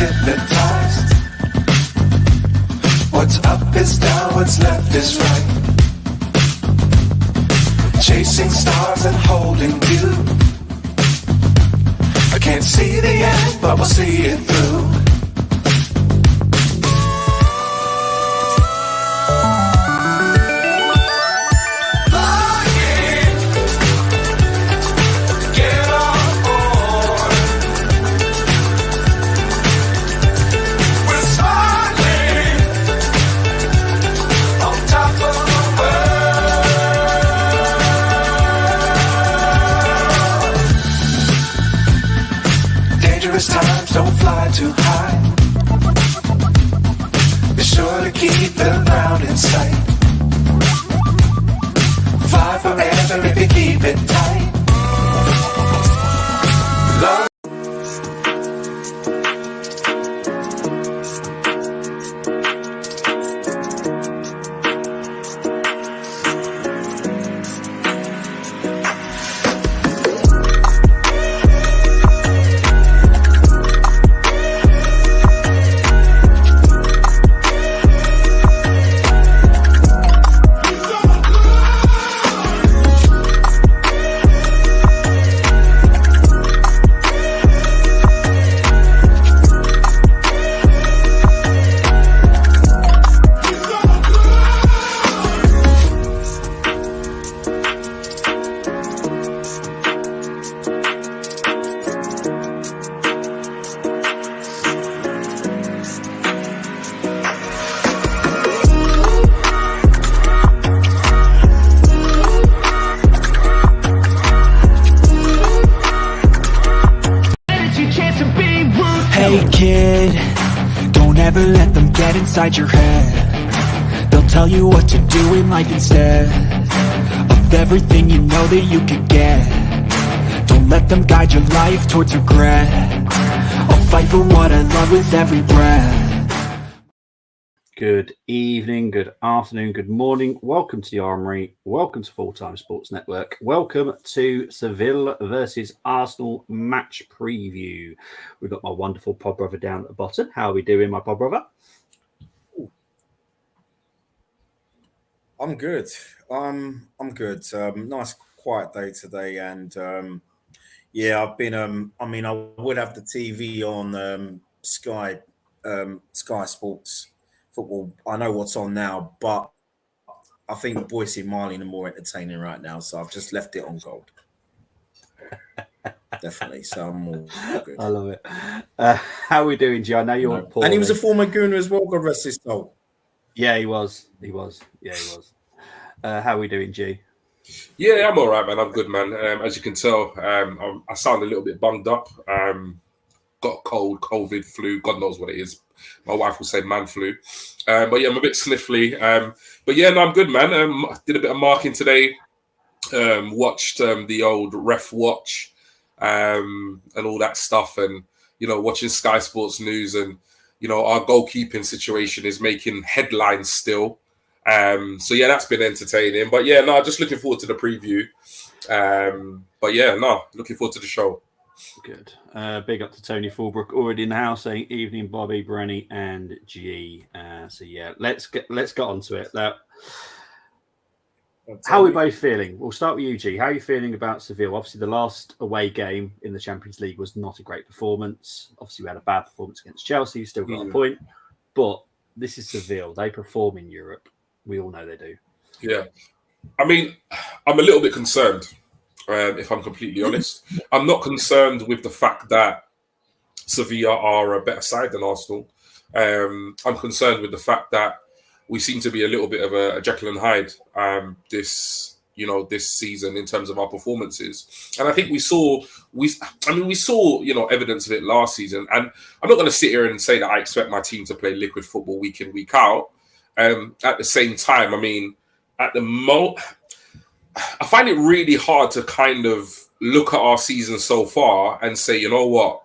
hypnotized. What's up is down, what's left is right. Chasing stars and holding you. I can't see the end, but we'll see it through. Times don't fly too high. Be sure to keep the ground in sight. Fly forever if you keep it tight. Love. Hey kid, don't ever let them get inside your head. They'll tell you what to do in life instead of everything you know that you could get. Don't let them guide your life towards regret. I'll fight for what I love with every breath. Good evening, good afternoon, good morning. Welcome to the Armoury. Welcome to Full Time Sports Network. Welcome to Sevilla versus Arsenal match preview. We've got my wonderful pod brother down at the bottom. How are we doing, my pod brother? I'm good. I'm good. Nice quiet day today, and yeah, I've been. I mean, I would have the TV on Sky Sports Football. I know what's on now, but I think Boise and Marlin are more entertaining right now, so I've just left it on gold. Definitely, so I'm all good. I love it. How are we doing, G? I know you're poor. And he was a former Gooner as well, God rest his soul. Yeah, he was. Yeah, he was. How are we doing, G? Yeah, I'm all right, man. I'm good, man. As you can tell, I sound a little bit bunged up. Got a cold, COVID, flu. God knows what it is. My wife will say man flu. But yeah, I'm a bit sniffly. But yeah, no, I'm good, man. Did a bit of marking today. Watched the old Ref Watch and all that stuff. And, you know, watching Sky Sports News. And, you know, our goalkeeping situation is making headlines still. So yeah, that's been entertaining. But yeah, no, just looking forward to the preview. But yeah, no, looking forward to the show. Good. Big up to Tony Fulbrook already in the house saying evening, Bobby, Brenny, and G. So yeah, let's get onto it. Now, how are we both feeling? We'll start with you, G. How are you feeling about Seville? Obviously, the last away game in the Champions League was not a great performance. Obviously, we had a bad performance against Chelsea. Still got a point, but this is Seville. They perform in Europe. We all know they do. Yeah, I mean, I'm a little bit concerned. If I'm completely honest, I'm not concerned with the fact that Sevilla are a better side than Arsenal. I'm concerned with the fact that we seem to be a little bit of a Jekyll and Hyde this season in terms of our performances. And I think we saw evidence of it last season. And I'm not going to sit here and say that I expect my team to play liquid football week in, week out. At the same time, I mean, at the moment, I find it really hard to kind of look at our season so far and say, you know what,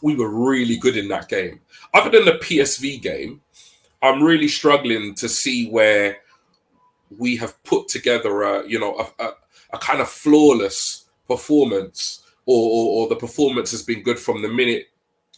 we were really good in that game. Other than the PSV game, I'm really struggling to see where we have put together a kind of flawless performance, or the performance has been good from the minute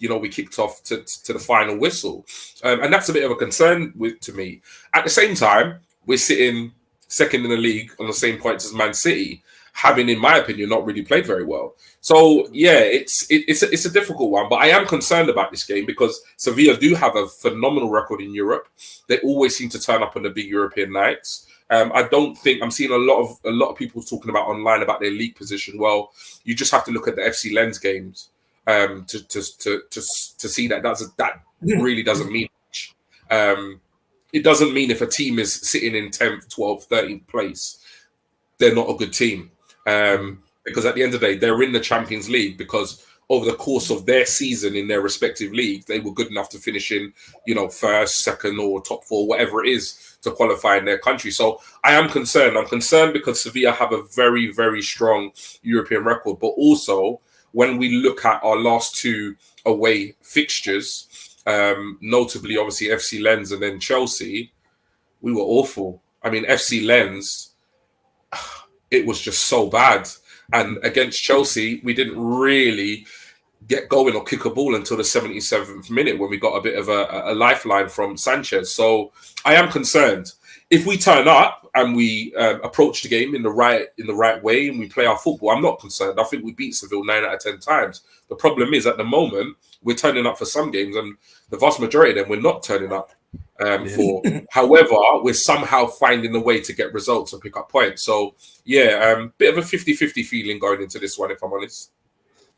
we kicked off to the final whistle. And that's a bit of a concern to me. At the same time, we're sitting second in the league on the same points as Man City, having, in my opinion, not really played very well. So yeah, it's a difficult one, but I am concerned about this game because Sevilla do have a phenomenal record in Europe. They always seem to turn up on the big European nights. I don't think I'm seeing a lot of people talking about online about their league position. Well, you just have to look at the FC Lens games to see that really doesn't mean much. It doesn't mean if a team is sitting in 10th, 12th, 13th place, they're not a good team. Because at the end of the day, they're in the Champions League because over the course of their season in their respective leagues, they were good enough to finish in, first, second, or top four, whatever it is, to qualify in their country. So I am concerned. I'm concerned because Sevilla have a very, very strong European record. But also, when we look at our last two away fixtures, notably, obviously, FC Lens and then Chelsea, we were awful. I mean, FC Lens, it was just so bad. And against Chelsea, we didn't really get going or kick a ball until the 77th minute when we got a bit of a lifeline from Sanchez. So I am concerned. If we turn up and we approach the game in the right way and we play our football, I'm not concerned. I think we beat Seville 9 out of 10 times. The problem is at the moment, we're turning up for some games and the vast majority of them, we're not turning up for. However, we're somehow finding a way to get results and pick up points. So, yeah, bit of a 50-50 feeling going into this one, if I'm honest.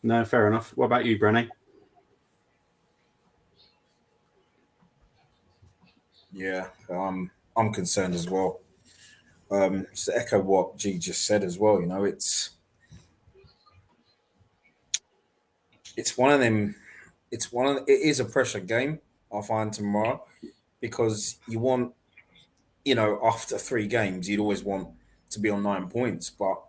No, fair enough. What about you, Brenny? Yeah, I'm concerned as well. To echo what G just said as well, it's one of them. It is a pressure game, I find, tomorrow, because you want, after 3 games, you'd always want to be on 9 points, but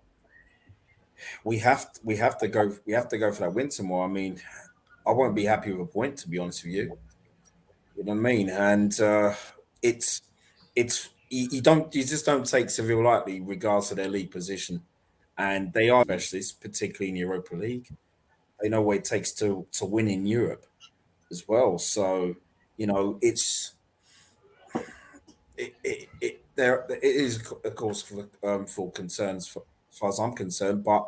we have to go for that win tomorrow. I mean, I won't be happy with a point, to be honest with you. You know what I mean? And it's you just don't take Seville lightly, regardless of their league position, and they are specialists, particularly in Europa League. They know what it takes to win in Europe as well. So it is a cause for concerns as far as I'm concerned. But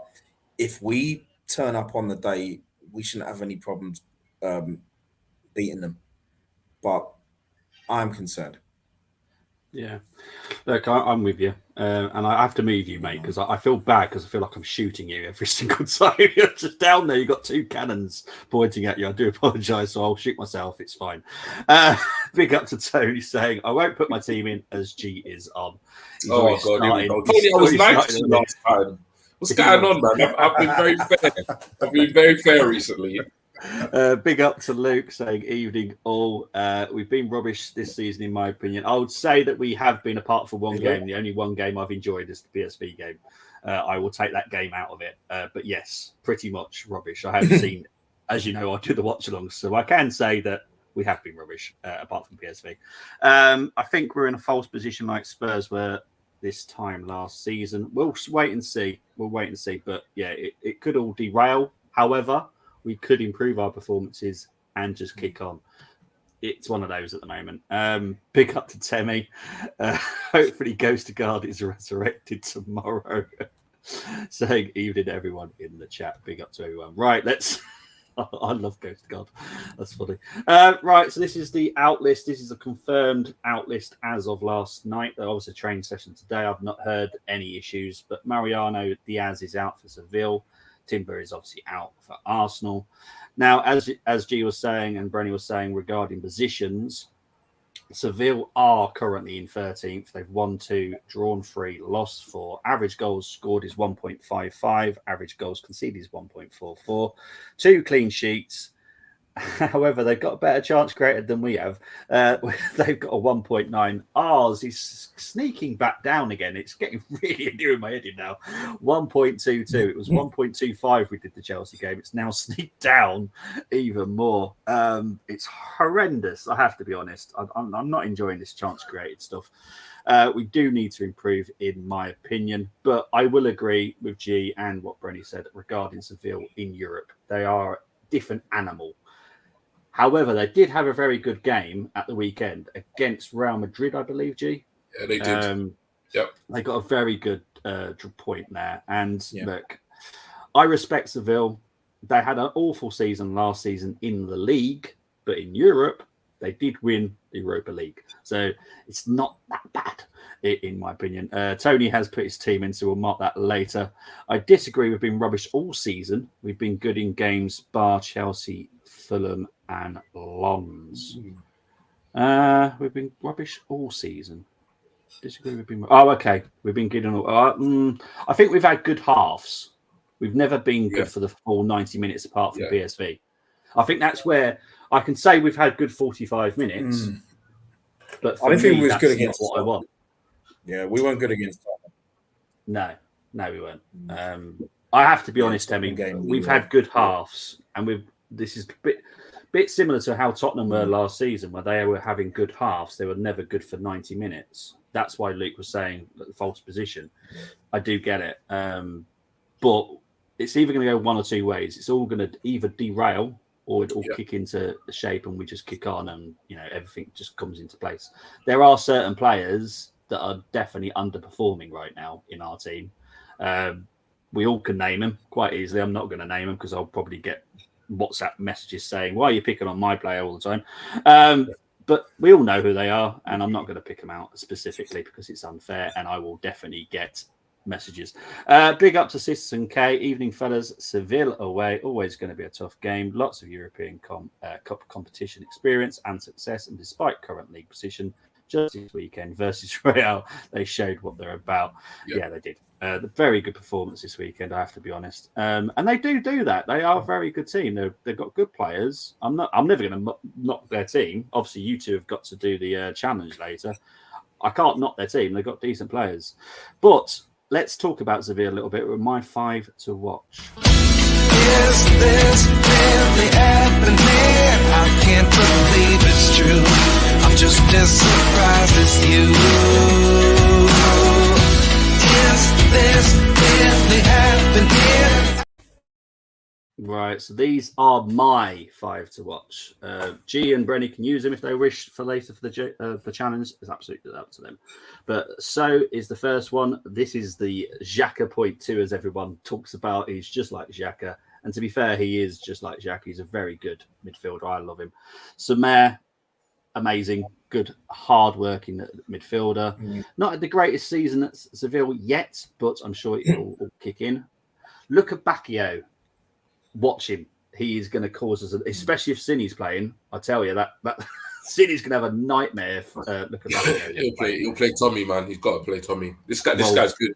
if we turn up on the day, we shouldn't have any problems beating them. But I'm concerned. Yeah, look, I'm with you, and I have to move you, mate, because I feel bad because I feel like I'm shooting you every single time. You're just down there. You've got 2 cannons pointing at you. I do apologise, so I'll shoot myself. It's fine. Big up to Tony saying, I won't put my team in as G is on. Oh, God, here we go. Tony, I was nice to you last time. What's going on, man? I've been very fair. I've been very fair recently. Big up to Luke saying evening all. We've been rubbish this season, in my opinion. I would say that we have been, apart from one game. The only one game I've enjoyed is the PSV game. I will take that game out of it. But yes, pretty much rubbish. I have seen, as you know, I do the watch alongs, so I can say that we have been rubbish, apart from PSV. I think we're in a false position like Spurs were this time last season. We'll wait and see. But yeah, it could all derail. However, we could improve our performances and just kick on. It's one of those at the moment. Big up to Temi. Hopefully Ghost of God is resurrected tomorrow. Saying evening everyone in the chat. Big up to everyone. Right, let's... I love Ghost of God. That's funny. Right, so this is the out list. This is a confirmed out list as of last night. There was a training session today. I've not heard any issues, but Mariano Diaz is out for Seville. Timber is obviously out for Arsenal. Now, as G was saying and Brenny was saying regarding positions, Seville are currently in 13th. They've won 2, drawn 3, lost 4. Average goals scored is 1.55. Average goals conceded is 1.44. 2 clean sheets. However, they've got a better chance created than we have. They've got a 1.9. Ours is sneaking back down again. It's getting really doing my head in now. 1.22. It was 1.25 we did the Chelsea game. It's now sneaked down even more. It's horrendous, I have to be honest. I'm not enjoying this chance created stuff. We do need to improve, in my opinion. But I will agree with G and what Brenny said regarding Seville in Europe. They are a different animal. However, they did have a very good game at the weekend against Real Madrid, I believe, G. Yeah, they did. Yep. They got a very good point there. And Yeah. look, I respect Seville. They had an awful season last season in the league, but in Europe, they did win the Europa League. So it's not that bad, in my opinion. Tony has put his team in, so we'll mark that later. I disagree. We've been rubbish all season. We've been good in games, bar Chelsea, Fulham, and Lons. We've been rubbish all season. Disagree. We've been. Oh, okay. We've been good on. I think we've had good halves. We've never been good for the full 90 minutes apart from PSV. I think that's where I can say we've had good 45 minutes. But I don't think we was that's good against what I want. Yeah, we weren't good against Tottenham. No, we weren't. I have to be honest, Temi. We've had good halves, and this is a bit similar to how Tottenham were last season, where they were having good halves. They were never good for 90 minutes. That's why Luke was saying the false position. I do get it. But it's either going to go one or two ways. It's all going to either derail or it all kick into shape and we just kick on and, everything just comes into place. There are certain players that are definitely underperforming right now in our team. We all can name them quite easily. I'm not going to name them because I'll probably get WhatsApp messages saying, why are you picking on my player all the time? But we all know who they are, and I'm not going to pick them out specifically because it's unfair, and I will definitely get messages. Big up to Citizen K. Evening, fellas. Seville away. Always going to be a tough game. Lots of European Cup competition experience and success, and despite current league position, just this weekend versus Real, they showed what they're about. Yeah, they did. The very good performance this weekend, I have to be honest. And they do that. They are a very good team. They've got good players. I'm never going to knock their team. Obviously, you two have got to do the challenge later. I can't knock their team. They've got decent players. But let's talk about Sevilla a little bit with my 5 to watch. Is this really happening? I can't believe it's true. I'm just as surprised as you. Is this really happening? Right, so these are my 5 to watch. G and Brenny can use them if they wish for later for the challenge. It's absolutely up to them. But so is the first one. This is the Xhaka 0.2, as everyone talks about. He's just like Xhaka. And to be fair, he is just like Xhaka. He's a very good midfielder. I love him. Sumer, amazing, good, hard-working midfielder. Not at the greatest season at Seville yet, but I'm sure it will kick in. Look at Bacchio. Watch him. He is going to cause us, especially if Cini's playing. I tell you that Cini's going to have a nightmare. Look at Bacchio. He'll play Tommy, man. He's got to play Tommy. This guy's good.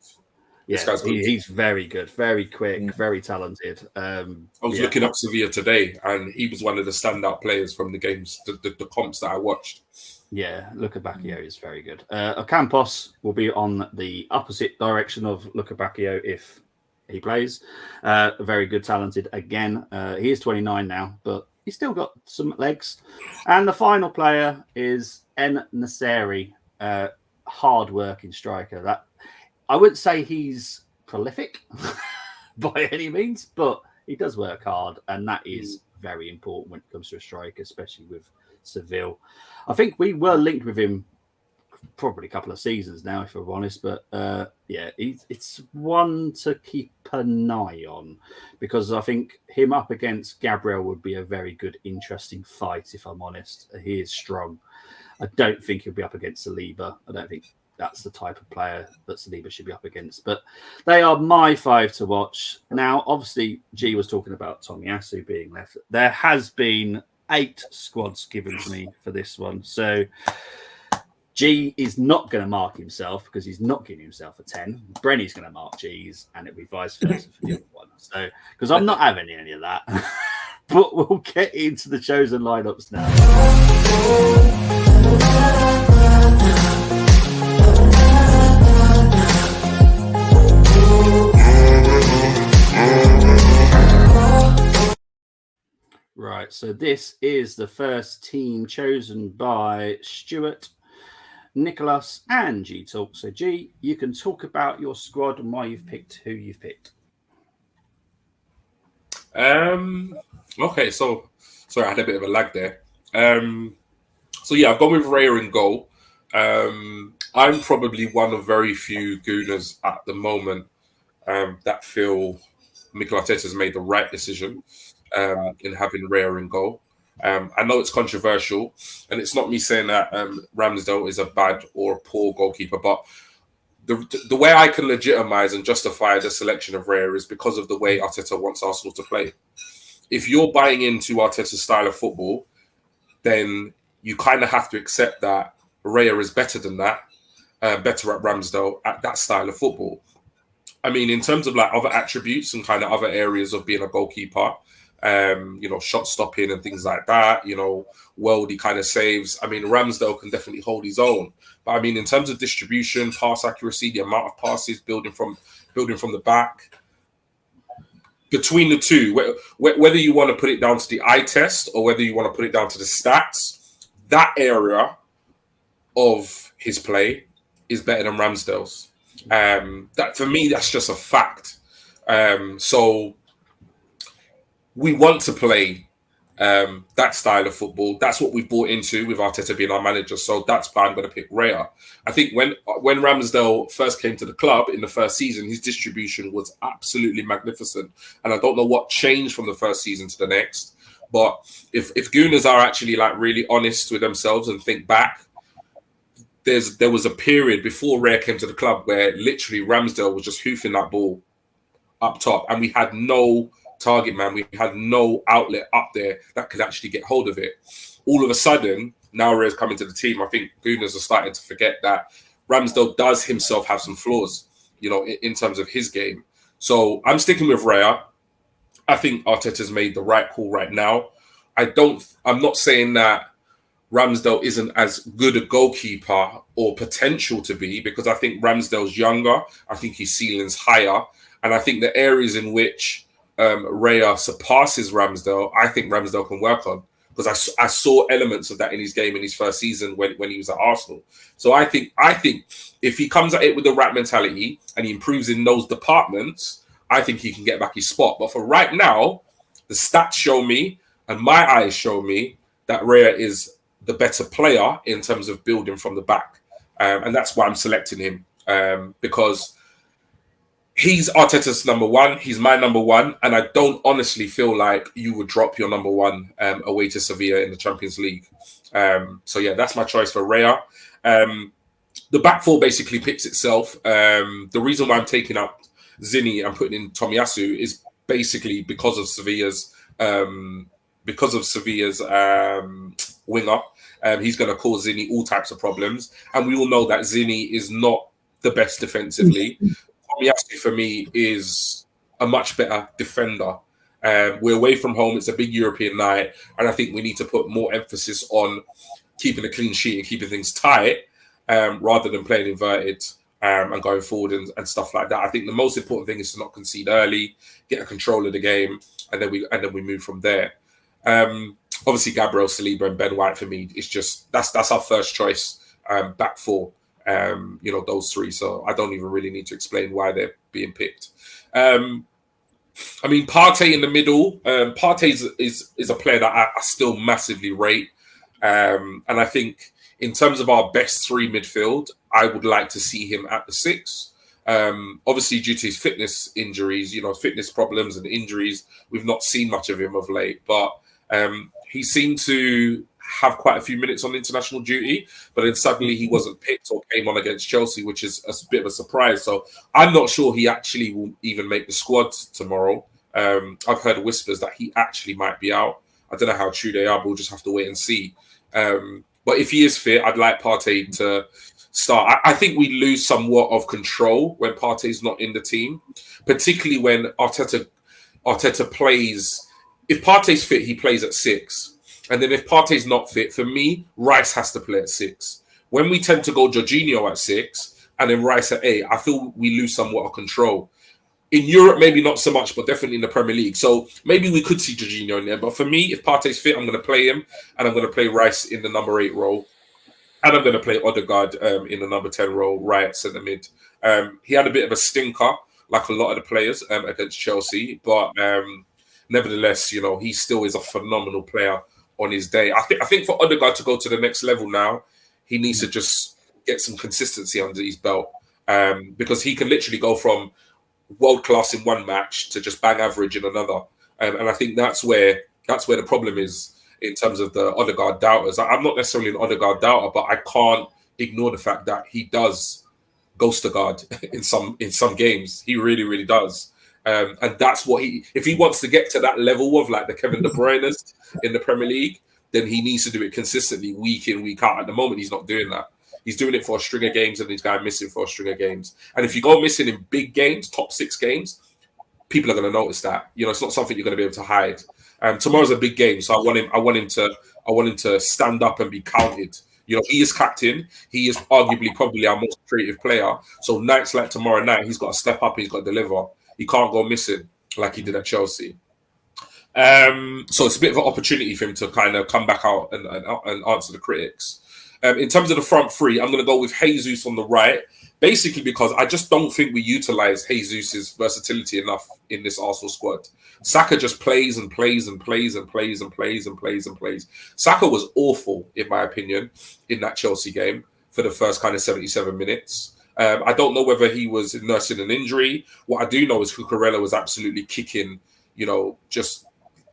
Yeah, he's very good, very quick, very talented. I was looking up Sevilla today, and he was one of the standout players from the games, the comps that I watched. Yeah, Luca Bacchio is very good. Ocampos will be on the opposite direction of Luca Bacchio if he plays. Very good, talented again. He is 29 now, but he's still got some legs. And the final player is En Nasseri, hard-working striker. That I wouldn't say he's prolific by any means, but he does work hard, and that is very important when it comes to a striker, especially with Seville. I think we were linked with him probably a couple of seasons now, if we're honest, but it's one to keep an eye on because I think him up against Gabriel would be a very good, interesting fight, if I'm honest. He is strong. I don't think he'll be up against Saliba. I don't think that's the type of player that Saliba should be up against. But they are my 5 to watch. Now, obviously, G was talking about Tomiyasu being left. There has been 8 squads given to me for this one. So G is not going to mark himself because he's not giving himself a 10. Brenny's going to mark G's, and it'll be vice versa for the other one. So, because I'm not having any of that. But we'll get into the chosen lineups now. Right, so this is the first team chosen by Stuart, Nicholas, and G Talk. So G, you can talk about your squad and why you've picked who you've picked. Okay, so sorry, I had a bit of a lag there. So yeah, I've gone with Raya in goal. I'm probably one of very few Gooners at the moment that feel Mikel Arteta's made the right decision in having Raya in goal. I know it's controversial, and it's not me saying that Ramsdale is a bad or poor goalkeeper, but the way I can legitimize and justify the selection of Raya is because of the way Arteta wants Arsenal to play. If you're buying into Arteta's style of football, then you kind of have to accept that Raya is better than that, better at Ramsdale at that style of football. I mean, in terms of like other attributes and kind of other areas of being a goalkeeper, shot stopping and things like that, worldy kind of saves. I mean, Ramsdale can definitely hold his own. But I mean, in terms of distribution, pass accuracy, the amount of passes, building from the back, between the two, whether you want to put it down to the eye test or whether you want to put it down to the stats, that area of his play is better than Ramsdale's. That for me, that's just a fact. So we want to play that style of football. That's what we've bought into with Arteta being our manager. So that's why I'm going to pick Raya. I think when Ramsdale first came to the club in the first season, his distribution was absolutely magnificent. And I don't know what changed from the first season to the next. But if Gooners are actually like really honest with themselves and think back, there was a period before Raya came to the club where literally Ramsdale was just hoofing that ball up top, and we had no target man. We had no outlet up there that could actually get hold of it. All of a sudden, now Raya's coming to the team. I think Gooners are starting to forget that Ramsdale does himself have some flaws, in terms of his game. So I'm sticking with Raya. I think Arteta's made the right call right now. I'm not saying that Ramsdale isn't as good a goalkeeper or potential to be, because I think Ramsdale's younger. I think his ceiling's higher. And I think the areas in which Raya surpasses Ramsdale, I think Ramsdale can work on, because I saw elements of that in his game in his first season when he was at Arsenal. So I think if he comes at it with the right mentality and he improves in those departments, I think he can get back his spot. But for right now, the stats show me and my eyes show me that Raya is the better player in terms of building from the back. And that's why I'm selecting him, because he's Arteta's number one. He's my number one. And I don't honestly feel like you would drop your number one away to Sevilla in the Champions League. So yeah, that's my choice for Raya. The back four basically picks itself. The reason why I'm taking up Zinni and putting in Tomiyasu is basically because of Sevilla's winger. He's going to cause Zinni all types of problems. And we all know that Zinni is not the best defensively. Tomiyasu, for me, is a much better defender. We're away from home. It's a big European night. And I think we need to put more emphasis on keeping a clean sheet and keeping things tight rather than playing inverted and going forward and stuff like that. I think the most important thing is to not concede early, get a control of the game, and then we move from there. Obviously, Gabriel, Saliba, and Ben White for me is just that's our first choice back four. Those three. So I don't even really need to explain why they're being picked. I mean, Partey in the middle. Partey is a player that I still massively rate, and I think in terms of our best three midfield, I would like to see him at the 6. Obviously, due to his fitness injuries, fitness problems and injuries, we've not seen much of him of late. But he seemed to have quite a few minutes on international duty, but then suddenly he wasn't picked or came on against Chelsea, which is a bit of a surprise. So I'm not sure he actually will even make the squad tomorrow. I've heard whispers that he actually might be out. I don't know how true they are, but we'll just have to wait and see. But if he is fit, I'd like Partey to start. I think we lose somewhat of control when Partey's not in the team, particularly when Arteta plays. If Partey's fit, he plays at 6. And then if Partey's not fit, for me, Rice has to play at 6. When we tend to go Jorginho at 6 and then Rice at 8, I feel we lose somewhat of control. In Europe, maybe not so much, but definitely in the Premier League. So maybe we could see Jorginho in there. But for me, if Partey's fit, I'm going to play him. And I'm going to play Rice in the number 8 role. And I'm going to play Odegaard in the number 10 role, right at centre mid. He had a bit of a stinker, like a lot of the players against Chelsea. But nevertheless, you know, he still is a phenomenal player on his day. I think for Odegaard to go to the next level now, he needs to just get some consistency under his belt, because he can literally go from world class in one match to just bang average in another. And I think that's where the problem is in terms of the Odegaard doubters. I'm not necessarily an Odegaard doubter, but I can't ignore the fact that he does ghost a guard in some games. He really, really does. And that's what if he wants to get to that level of like the Kevin De Bruyne's in the Premier League, then he needs to do it consistently week in, week out. At the moment, he's not doing that. He's doing it for a string of games, and he's going missing for a string of games. And if you go missing in big games, top 6 games, people are going to notice that. You know, it's not something you're going to be able to hide. Tomorrow's a big game, so I want him to stand up and be counted. You know, he is captain. He is arguably probably our most creative player. So nights like tomorrow night, he's got to step up. He's got to deliver. He can't go missing like he did at Chelsea. So it's a bit of an opportunity for him to kind of come back out and answer the critics. In terms of the front three, I'm going to go with Jesus on the right, basically because I just don't think we utilise Jesus's versatility enough in this Arsenal squad. Saka just plays and plays and plays and plays and plays and plays and plays. Saka was awful, in my opinion, in that Chelsea game for the first kind of 77 minutes. I don't know whether he was nursing an injury. What I do know is Cucurella was absolutely kicking, you know, just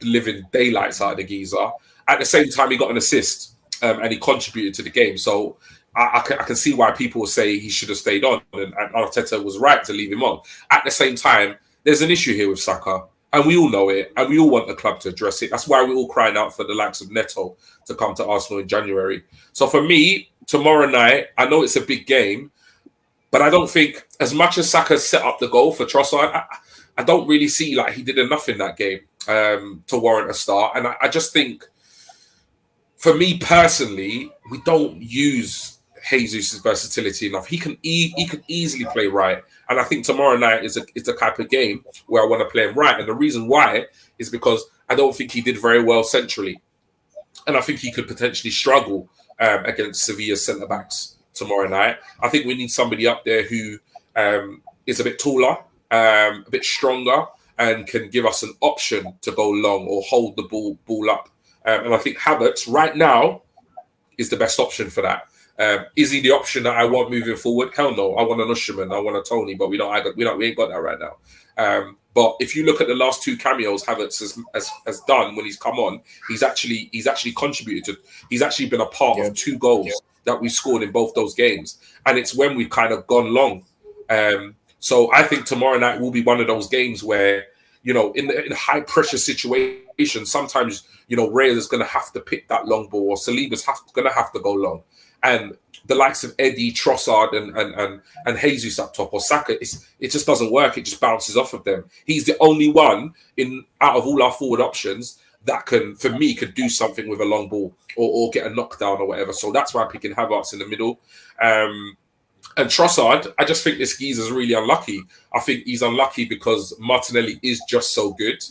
living daylights out of the geezer. At the same time, he got an assist. And he contributed to the game. So I can see why people will say he should have stayed on, and Arteta was right to leave him on. At the same time, there's an issue here with Saka, and we all know it, and we all want the club to address it. That's why we're all crying out for the likes of Neto to come to Arsenal in January. So for me, tomorrow night, I know it's a big game, but I don't think, as much as Saka set up the goal for Trossard, I don't really see like he did enough in that game to warrant a start. And I just think, for me personally, we don't use Jesus' versatility enough. He can easily play right, and I think tomorrow night is the type of game where I want to play him right. And the reason why is because I don't think he did very well centrally, and I think he could potentially struggle against Sevilla's centre backs tomorrow night. I think we need somebody up there who is a bit taller, a bit stronger, and can give us an option to go long or hold the ball up. And I think Havertz right now is the best option for that. Is he the option that I want moving forward? Hell no. I want an Usherman, I want a Tony, but we ain't got that right now. But if you look at the last 2 cameos Havertz has done when he's come on, he's actually contributed. He's actually been a part of 2 goals that we scored in both those games, and it's when we've kind of gone long. So I think tomorrow night will be one of those games where, you know, in high pressure situations, sometimes, you know, Reyes is going to have to pick that long ball, or Saliba's going to have to go long. And the likes of Eddie, Trossard, and Jesus up top, or Saka, it just doesn't work. It just bounces off of them. He's the only one out of all our forward options that could do something with a long ball or get a knockdown or whatever. So that's why I'm picking Havertz in the middle. And Trossard, I just think this geezer's really unlucky. I think he's unlucky because Martinelli is just so good.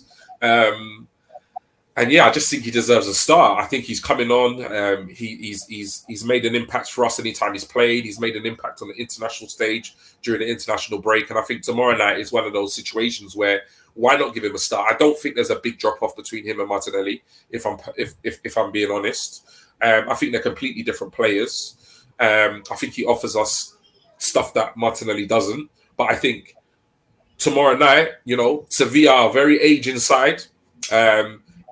And yeah, I just think he deserves a start. I think he's coming on. He's made an impact for us anytime he's played. He's made an impact on the international stage during the international break. And I think tomorrow night is one of those situations where, why not give him a start? I don't think there's a big drop off between him and Martinelli, if I'm being honest. I think they're completely different players. I think he offers us stuff that Martinelli doesn't. But I think tomorrow night, you know, Sevilla are very aging side.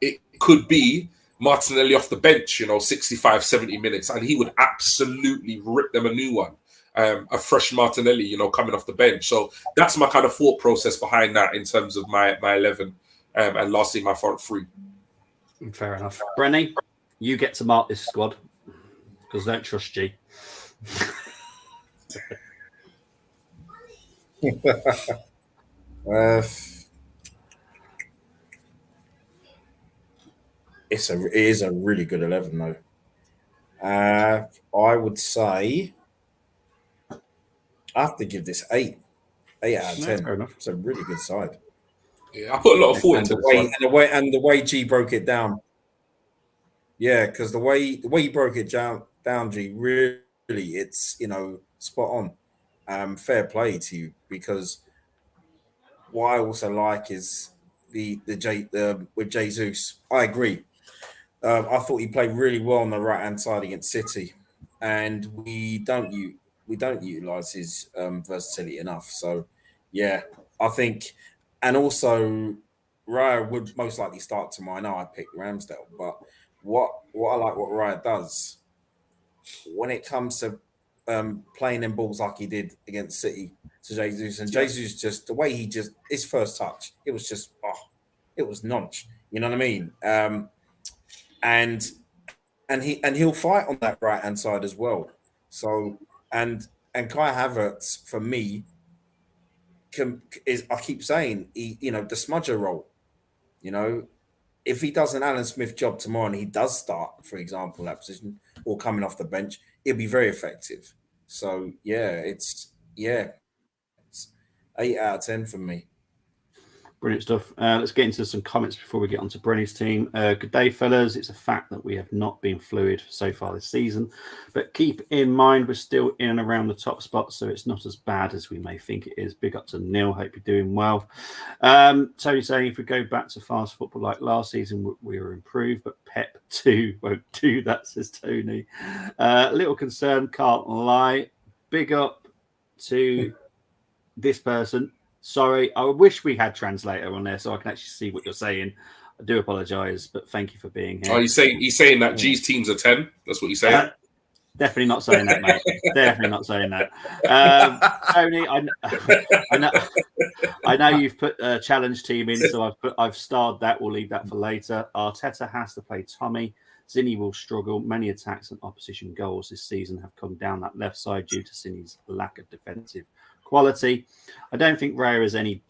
It could be Martinelli off the bench, you know, 65, 70 minutes, and he would absolutely rip them a new one. A fresh Martinelli, you know, coming off the bench. So that's my kind of thought process behind that in terms of my 11 and lastly, my front 3. Fair enough. Brenny, you get to mark this squad because I don't trust G. It is a really good 11 though. I would say I have to give this 8 out of 10. Fair enough. It's a really good side. Yeah, I put a lot of thought into the way G broke it down. Yeah, because the way he broke it down, G, really, it's, you know, spot on. Fair play to you, because what I also like is with Jesus. I agree. I thought he played really well on the right hand side against City, and we don't utilize his versatility enough. So, yeah, I think, and also Raya would most likely start tomorrow. I know I picked Ramsdale, but what I like what Raya does when it comes to playing in balls like he did against City to Jesus, and Jesus just the way he just his first touch, it was just it was nonch. You know what I mean? And he'll fight on that right hand side as well. So and Kai Havertz for me is I keep saying the smudger role. You know, if he does an Alan Smith job tomorrow and he does start, for example, that position or coming off the bench, it'll be very effective. So it's 8 out of 10 for me. Brilliant stuff. Let's get into some comments before we get on to Brenny's team. Good day, fellas. It's a fact that we have not been fluid so far this season, but keep in mind we're still in and around the top spot, so it's not as bad as we may think it is. Big up to Neil. Hope you're doing well. Tony saying if we go back to fast football like last season, we were improved, but Pep 2 won't do that, says Tony. Little concern, can't lie. Big up to this person. Sorry, I wish we had translator on there so I can actually see what you're saying. I do apologise, but thank you for being here. Oh, he's saying that G's teams are 10. That's what he's saying. Definitely not saying that, mate. Definitely not saying that. Tony, I know you've put a challenge team in, so I've starred that. We'll leave that for later. Arteta has to play Tommy. Zinni will struggle. Many attacks and opposition goals this season have come down that left side due to Zinni's lack of defensive quality. I don't think Raya is any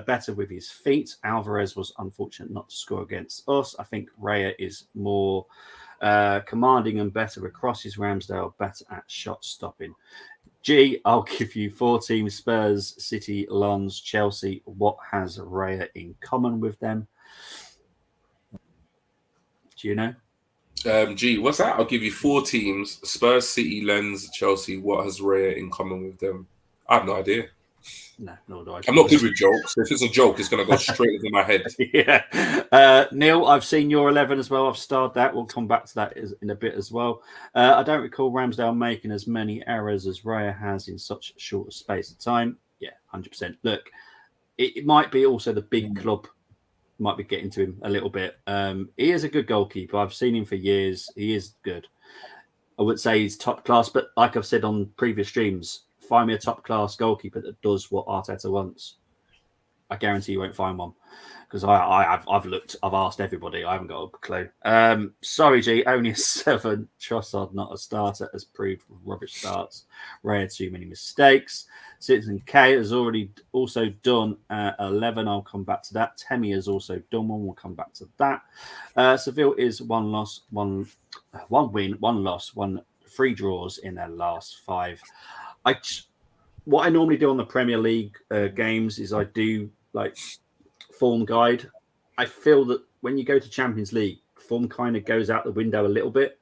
better with his feet. Alvarez was unfortunate not to score against us. I think Raya is more commanding and better across his. Ramsdale better at shot stopping. G, I'll give you 4 teams: Spurs, City, Lens, Chelsea. What has Raya in common with them? Do you know? G, what's that? I'll give you 4 teams: Spurs, City, Lens, Chelsea. What has Raya in common with them? I have no idea. No, nor do I. I'm not good with jokes. If it's a joke, it's going to go straight into my head. Yeah. Neil, I've seen your 11 as well. I've starred that. We'll come back to that in a bit as well. I don't recall Ramsdale making as many errors as Raya has in such a short space of time. Yeah, 100%. Look, it might be also the big club might be getting to him a little bit. He is a good goalkeeper. I've seen him for years. He is good. I would say he's top class, but like I've said on previous streams, find me a top class goalkeeper that does what Arteta wants. I guarantee you won't find one because I've looked, I've asked everybody. I haven't got a clue. Sorry, G, only a 7. Trossard, not a starter, has proved rubbish starts. Raya, too many mistakes. Citizen K has already also done 11. I'll come back to that. Temi has also done one. We'll come back to that. Seville is 1 loss, 1 win, 1 loss, 3 draws in their last 5. What I normally do on the Premier League games is I do like form guide. I feel that when you go to Champions League, form kind of goes out the window a little bit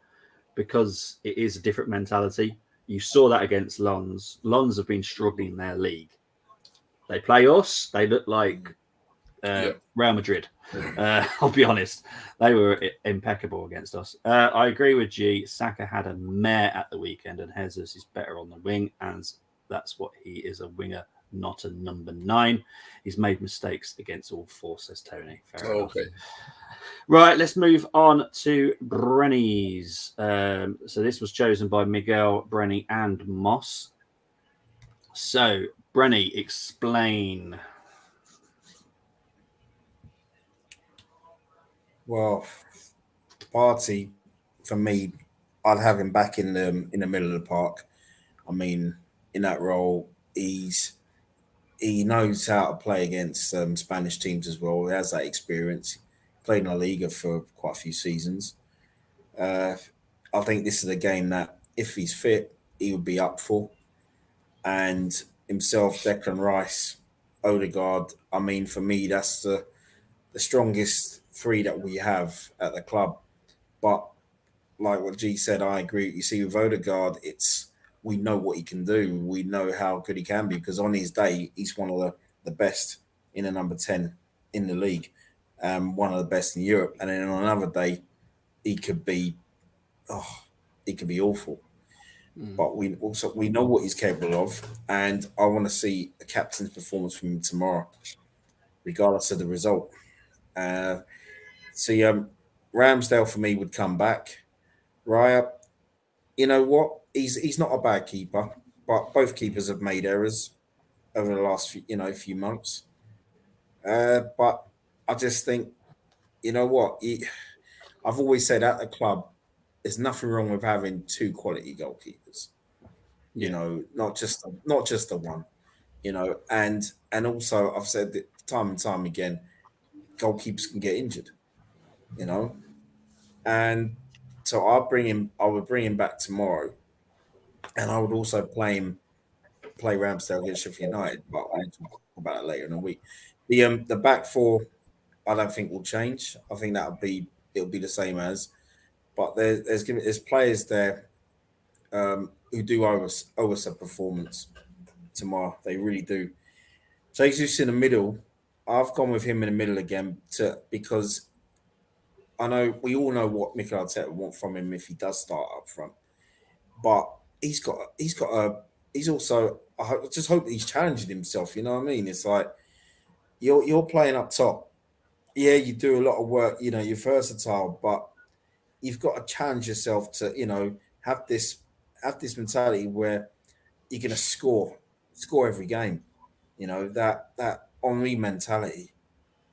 because it is a different mentality. You saw that against Lens. Lens have been struggling in their league. They play us. They look like Real Madrid. I'll be honest. They were impeccable against us. I agree with G. Saka had a mare at the weekend and Jesus is better on the wing, and that's what he is, a winger, not a number 9. He's made mistakes against all 4, says Tony. Fair enough. Right, let's move on to Brenny's. So this was chosen by Miguel, Brenny, and Moss. So, Brenny, explain. Well, Partey, for me, I'd have him back in the middle of the park. I mean, in that role, he knows how to play against Spanish teams as well. He has that experience. Played in La Liga for quite a few seasons. I think this is a game that, if he's fit, he would be up for. And himself, Declan Rice, Odegaard. I mean, for me, that's the strongest 3 that we have at the club. But like what G said, I agree. You see, with Odegaard, we know what he can do. We know how good he can be because on his day, he's one of the best in a number 10 in the league. one of the best in Europe, and then on another day he could be awful. But we know what he's capable of, and I want to see a captain's performance from him tomorrow, regardless of the result. See, Ramsdale for me would come back. Raya, you know what? He's not a bad keeper, but both keepers have made errors over the last few months. But I just think, you know what? I've always said at the club, there's nothing wrong with having two quality goalkeepers. You know, not just the one. You know, and also I've said that time and time again, goalkeepers can get injured. You know, and so I would bring him back tomorrow, and I would also play Ramsdale against Sheffield United, but I'll talk about it later in the week. The back four, I don't think will change. I think it'll be the same as, but there's players there who do owe us a performance tomorrow. They really do. Jesus in the middle. I've gone with him in the middle again because I know we all know what Mikel Arteta want from him if he does start up front, but he's also. I just hope that he's challenging himself. You know what I mean? It's like you're playing up top. Yeah, you do a lot of work. You know, you're versatile, but you've got to challenge yourself to have this mentality where you're going to score every game. You know that Henry mentality,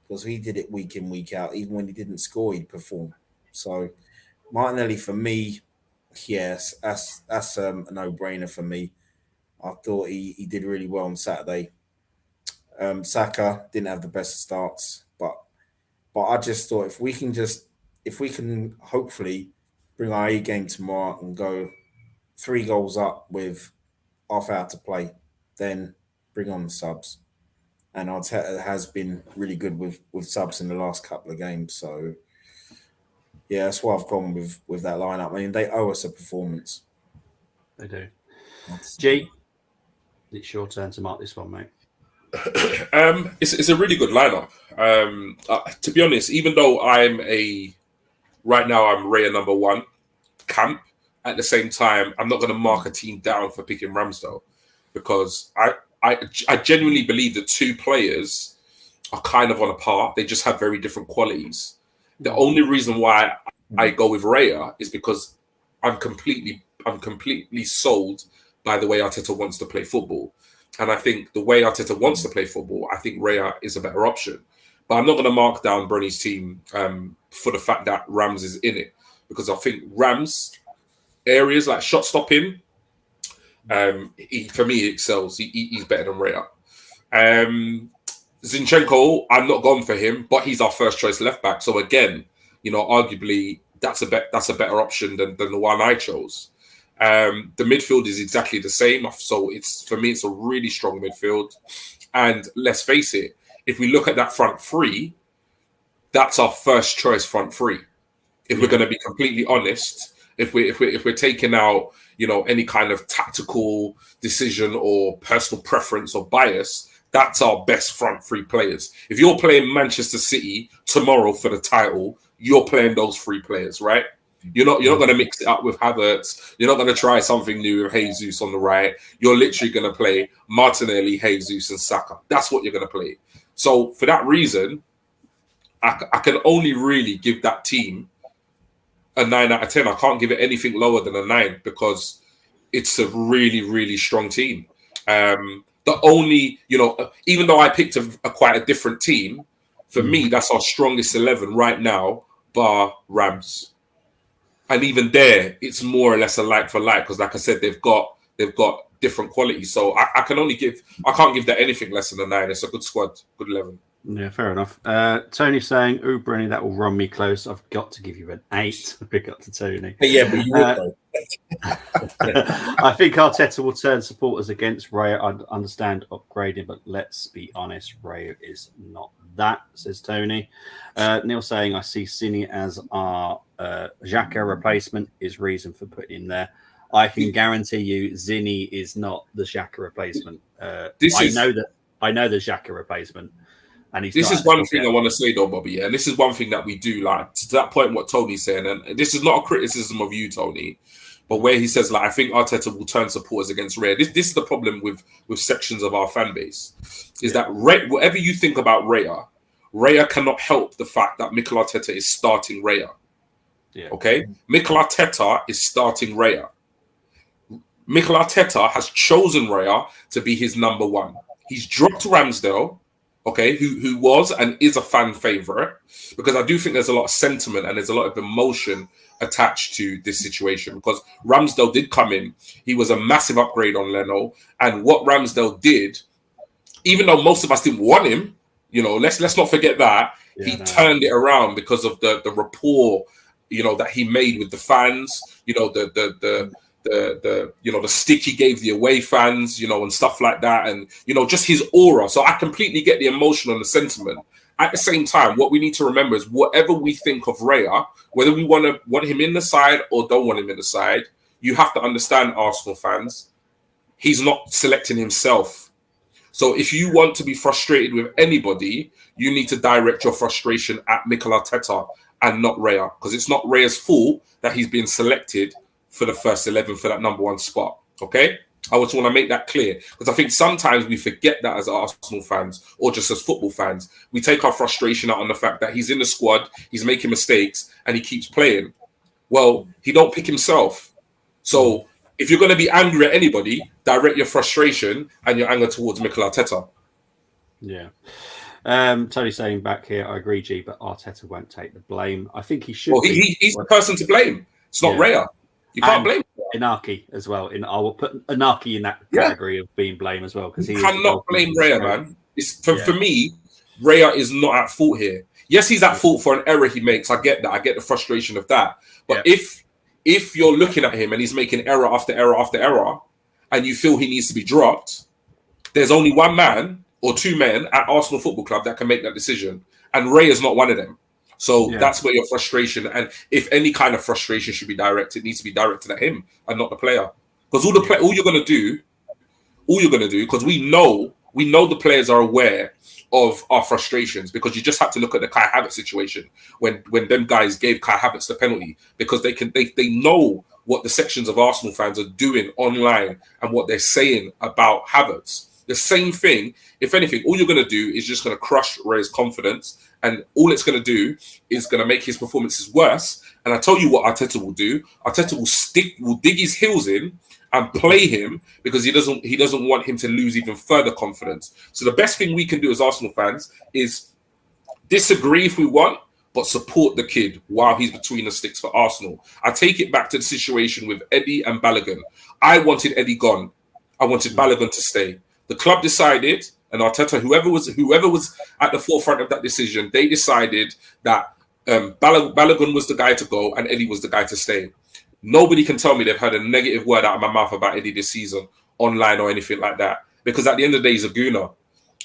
because he did it week in week out. Even when he didn't score, he'd perform. So Martinelli for me, yes, that's a no-brainer for me. I thought he did really well on Saturday. Saka didn't have the best starts, but I just thought if we can hopefully bring our A game tomorrow and go 3 goals up with half hour to play, then bring on the subs. And Arteta has been really good with subs in the last couple of games. So yeah, that's why I've gone with that lineup. I mean, they owe us a performance. They do. G, it's your turn to mark this one, mate. It's a really good lineup. To be honest, even though right now I'm Raya number 1 camp, at the same time, I'm not going to mark a team down for picking Ramsdale, because I genuinely believe that 2 players are kind of on a par. They just have very different qualities. The only reason why I go with Raya is because I'm completely sold by the way Arteta wants to play football. And I think the way Arteta wants to play football, I think Raya is a better option. But I'm not going to mark down Brony's team for the fact that Rams is in it, because I think Rams areas like shot stopping, for me, he excels. He's better than Raya. Zinchenko, I'm not gone for him, but he's our first choice left back. So again, arguably that's a better option than the one I chose. The midfield is exactly the same. So for me, it's a really strong midfield. And let's face it, if we look at that front 3, that's our first choice front 3. If we're going to be completely honest, if we're taking out any kind of tactical decision or personal preference or bias, that's our best front 3 players. If you're playing Manchester City tomorrow for the title, you're playing those 3 players, right? You're not going to mix it up with Havertz. You're not going to try something new with Jesus on the right. You're literally going to play Martinelli, Jesus, and Saka. That's what you're going to play. So for that reason, I can only really give that team a 9 out of 10. I can't give it anything lower than a 9 because it's a really, really strong team. The only, even though I picked quite a different team, for me, that's our strongest 11 right now, bar Rams. And even there, it's more or less a like for like, because like I said, they've got different qualities. So I can't give that anything less than a 9. It's a good squad, good 11. Yeah, fair enough. Tony's saying, "Ooh, Brenny, that will run me close. I've got to give you an 8." Pick up to Tony. Yeah, but you would though. I think Arteta will turn supporters against Raya. I understand upgrading, but let's be honest, Raya is not that, says Tony. Neil saying, I see Cini as our Xhaka replacement is reason for putting him there. I can guarantee you Zini is not the Xhaka replacement. I know the Xhaka replacement. And he's this not is one thing I want to say though, Bobby. Yeah, and this is one thing that we do, like, to that point what Tony's saying, and this is not a criticism of you, Tony, but where he says, like, I think Arteta will turn supporters against Raya. This is the problem with sections of our fan base, is that whatever you think about Raya cannot help the fact that Mikel Arteta is starting Raya. Yeah. Okay, Mikel Arteta is starting Raya. Mikel Arteta has chosen Raya to be his number one. He's dropped Ramsdale, okay, who was and is a fan favourite, because I do think there's a lot of sentiment and there's a lot of emotion attached to this situation, because Ramsdale did come in. He was a massive upgrade on Leno, and what Ramsdale did, even though most of us didn't want him, you know, let's not forget that, turned it around because of the rapport, you know, that he made with the fans, you know, the stick he gave the away fans, you know, and stuff like that, and, you know, just his aura. So I completely get the emotion and the sentiment. At the same time, what we need to remember is whatever we think of Raya, whether we want him in the side or don't want him in the side, you have to understand, Arsenal fans, he's not selecting himself. So if you want to be frustrated with anybody, you need to direct your frustration at Mikel Arteta and not Raya, because it's not Raya's fault that he's been selected for the first 11 for that number one spot. Okay? I just want to make that clear, because I think sometimes we forget that as Arsenal fans or just as football fans. We take our frustration out on the fact that he's in the squad, he's making mistakes, and he keeps playing. Well, he don't pick himself. So if you're going to be angry at anybody, direct your frustration and your anger towards Mikel Arteta. Yeah. Tony saying back here, I agree, G, but Arteta won't take the blame. I think he should. Well, he's the person to blame. It's not Raya. You can't blame Inaki as well. I will put Inaki in that category of being blamed as well, because he cannot blame Raya, man. For me, Raya is not at fault here. Yes, he's at fault for an error he makes. I get that. I get the frustration of that. But if you're looking at him and he's making error after error after error, and you feel he needs to be dropped, there's only one man or two men at Arsenal Football Club that can make that decision, and Raya is not one of them. So that's where your frustration, and if any kind of frustration should be directed, it needs to be directed at him and not the player. Because all you're going to do, because we know the players are aware of our frustrations, because you just have to look at the Kai Havertz situation when them guys gave Kai Havertz the penalty, because they know what the sections of Arsenal fans are doing online and what they're saying about Havertz. The same thing, if anything, all you're going to do is just going to crush Raya's confidence, and all it's going to do is going to make his performances worse. And I tell you what Arteta will do. Arteta will dig his heels in and play him, because he doesn't want him to lose even further confidence. So the best thing we can do as Arsenal fans is disagree if we want, but support the kid while he's between the sticks for Arsenal. I take it back to the situation with Eddie and Balogun. I wanted Eddie gone. I wanted Balogun to stay. The club decided, and Arteta, whoever was at the forefront of that decision, they decided that Balogun was the guy to go and Eddie was the guy to stay. Nobody can tell me they've heard a negative word out of my mouth about Eddie this season, online or anything like that. Because at the end of the day, he's a gooner.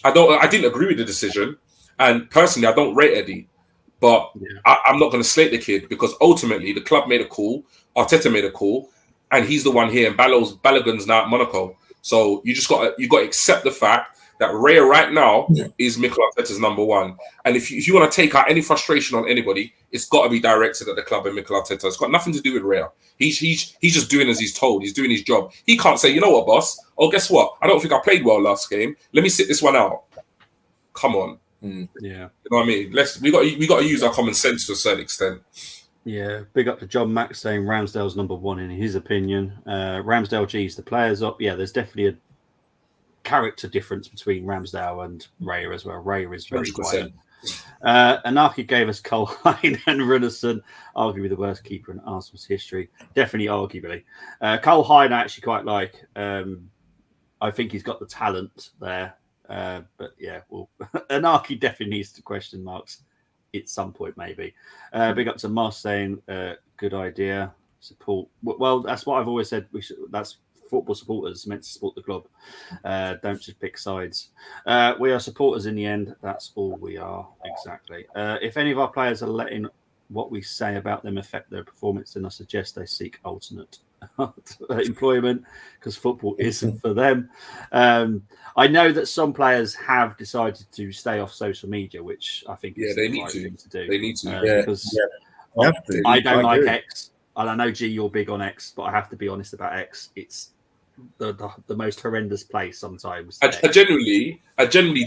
I didn't agree with the decision, and personally, I don't rate Eddie. But I'm not going to slate the kid, because ultimately the club made a call, Arteta made a call, and he's the one here. And Balogun's now at Monaco. So you got to accept the fact that Raya right now is Mikel Arteta's number one. And if you want to take out any frustration on anybody, it's got to be directed at the club and Mikel Arteta. It's got nothing to do with Raya. He's just doing as he's told. He's doing his job. He can't say, you know what, boss? Oh, guess what? I don't think I played well last game. Let me sit this one out. Come on. Yeah. You know what I mean? We got to use our common sense to a certain extent. Yeah, big up to John Max saying Ramsdale's number one in his opinion. Ramsdale G's the players up. Yeah, there's definitely a character difference between Ramsdale and Raya as well. Raya is very 100%. quiet. Anarchy gave us Cole Hine and Runnison, arguably the worst keeper in Arsenal's history. Definitely, arguably. Cole Hine I actually quite like. I think he's got the talent there. But yeah, well, Anarchy definitely needs to question marks at some point, maybe. Big up to Moss saying, good idea. Support. Well, that's what I've always said. That's football supporters meant to support the club. Don't just pick sides. We are supporters in the end. That's all we are. Exactly. If any of our players are letting what we say about them affect their performance, then I suggest they seek alternate employment because football isn't for them. I know that some players have decided to stay off social media, which I think is the right thing to do. They need to. Because I don't like X, and I know G, you're big on X, but I have to be honest about X. It's the most horrendous place sometimes. I genuinely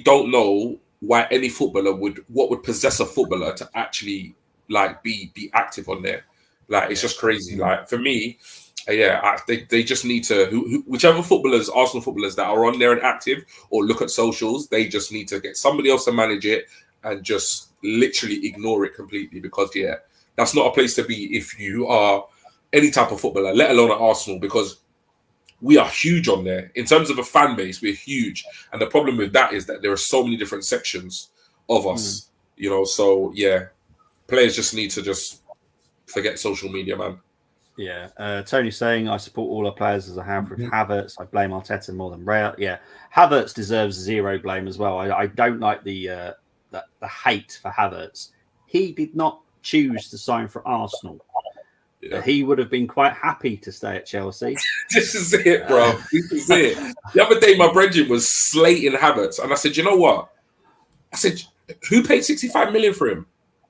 don't know why any footballer would possess a footballer to actually like be active on there. Like it's just crazy. Like for me, they just need to whichever Arsenal footballers that are on there and active or look at socials, they just need to get somebody else to manage it and just literally ignore it completely because that's not a place to be if you are any type of footballer, let alone at Arsenal, because we are huge on there. In terms of a fan base, we're huge. And the problem with that is that there are so many different sections of us, so players just need to just forget social media, man. Yeah. Tony's saying, I support all our players as I have with Havertz. I blame Arteta more than Raya. Yeah. Havertz deserves zero blame as well. I don't like the hate for Havertz. He did not choose to sign for Arsenal. Yeah. He would have been quite happy to stay at Chelsea. This is it, bro. This is it. The other day, my brethren was slating Havertz, and I said, you know what? I said, who paid 65 million for him?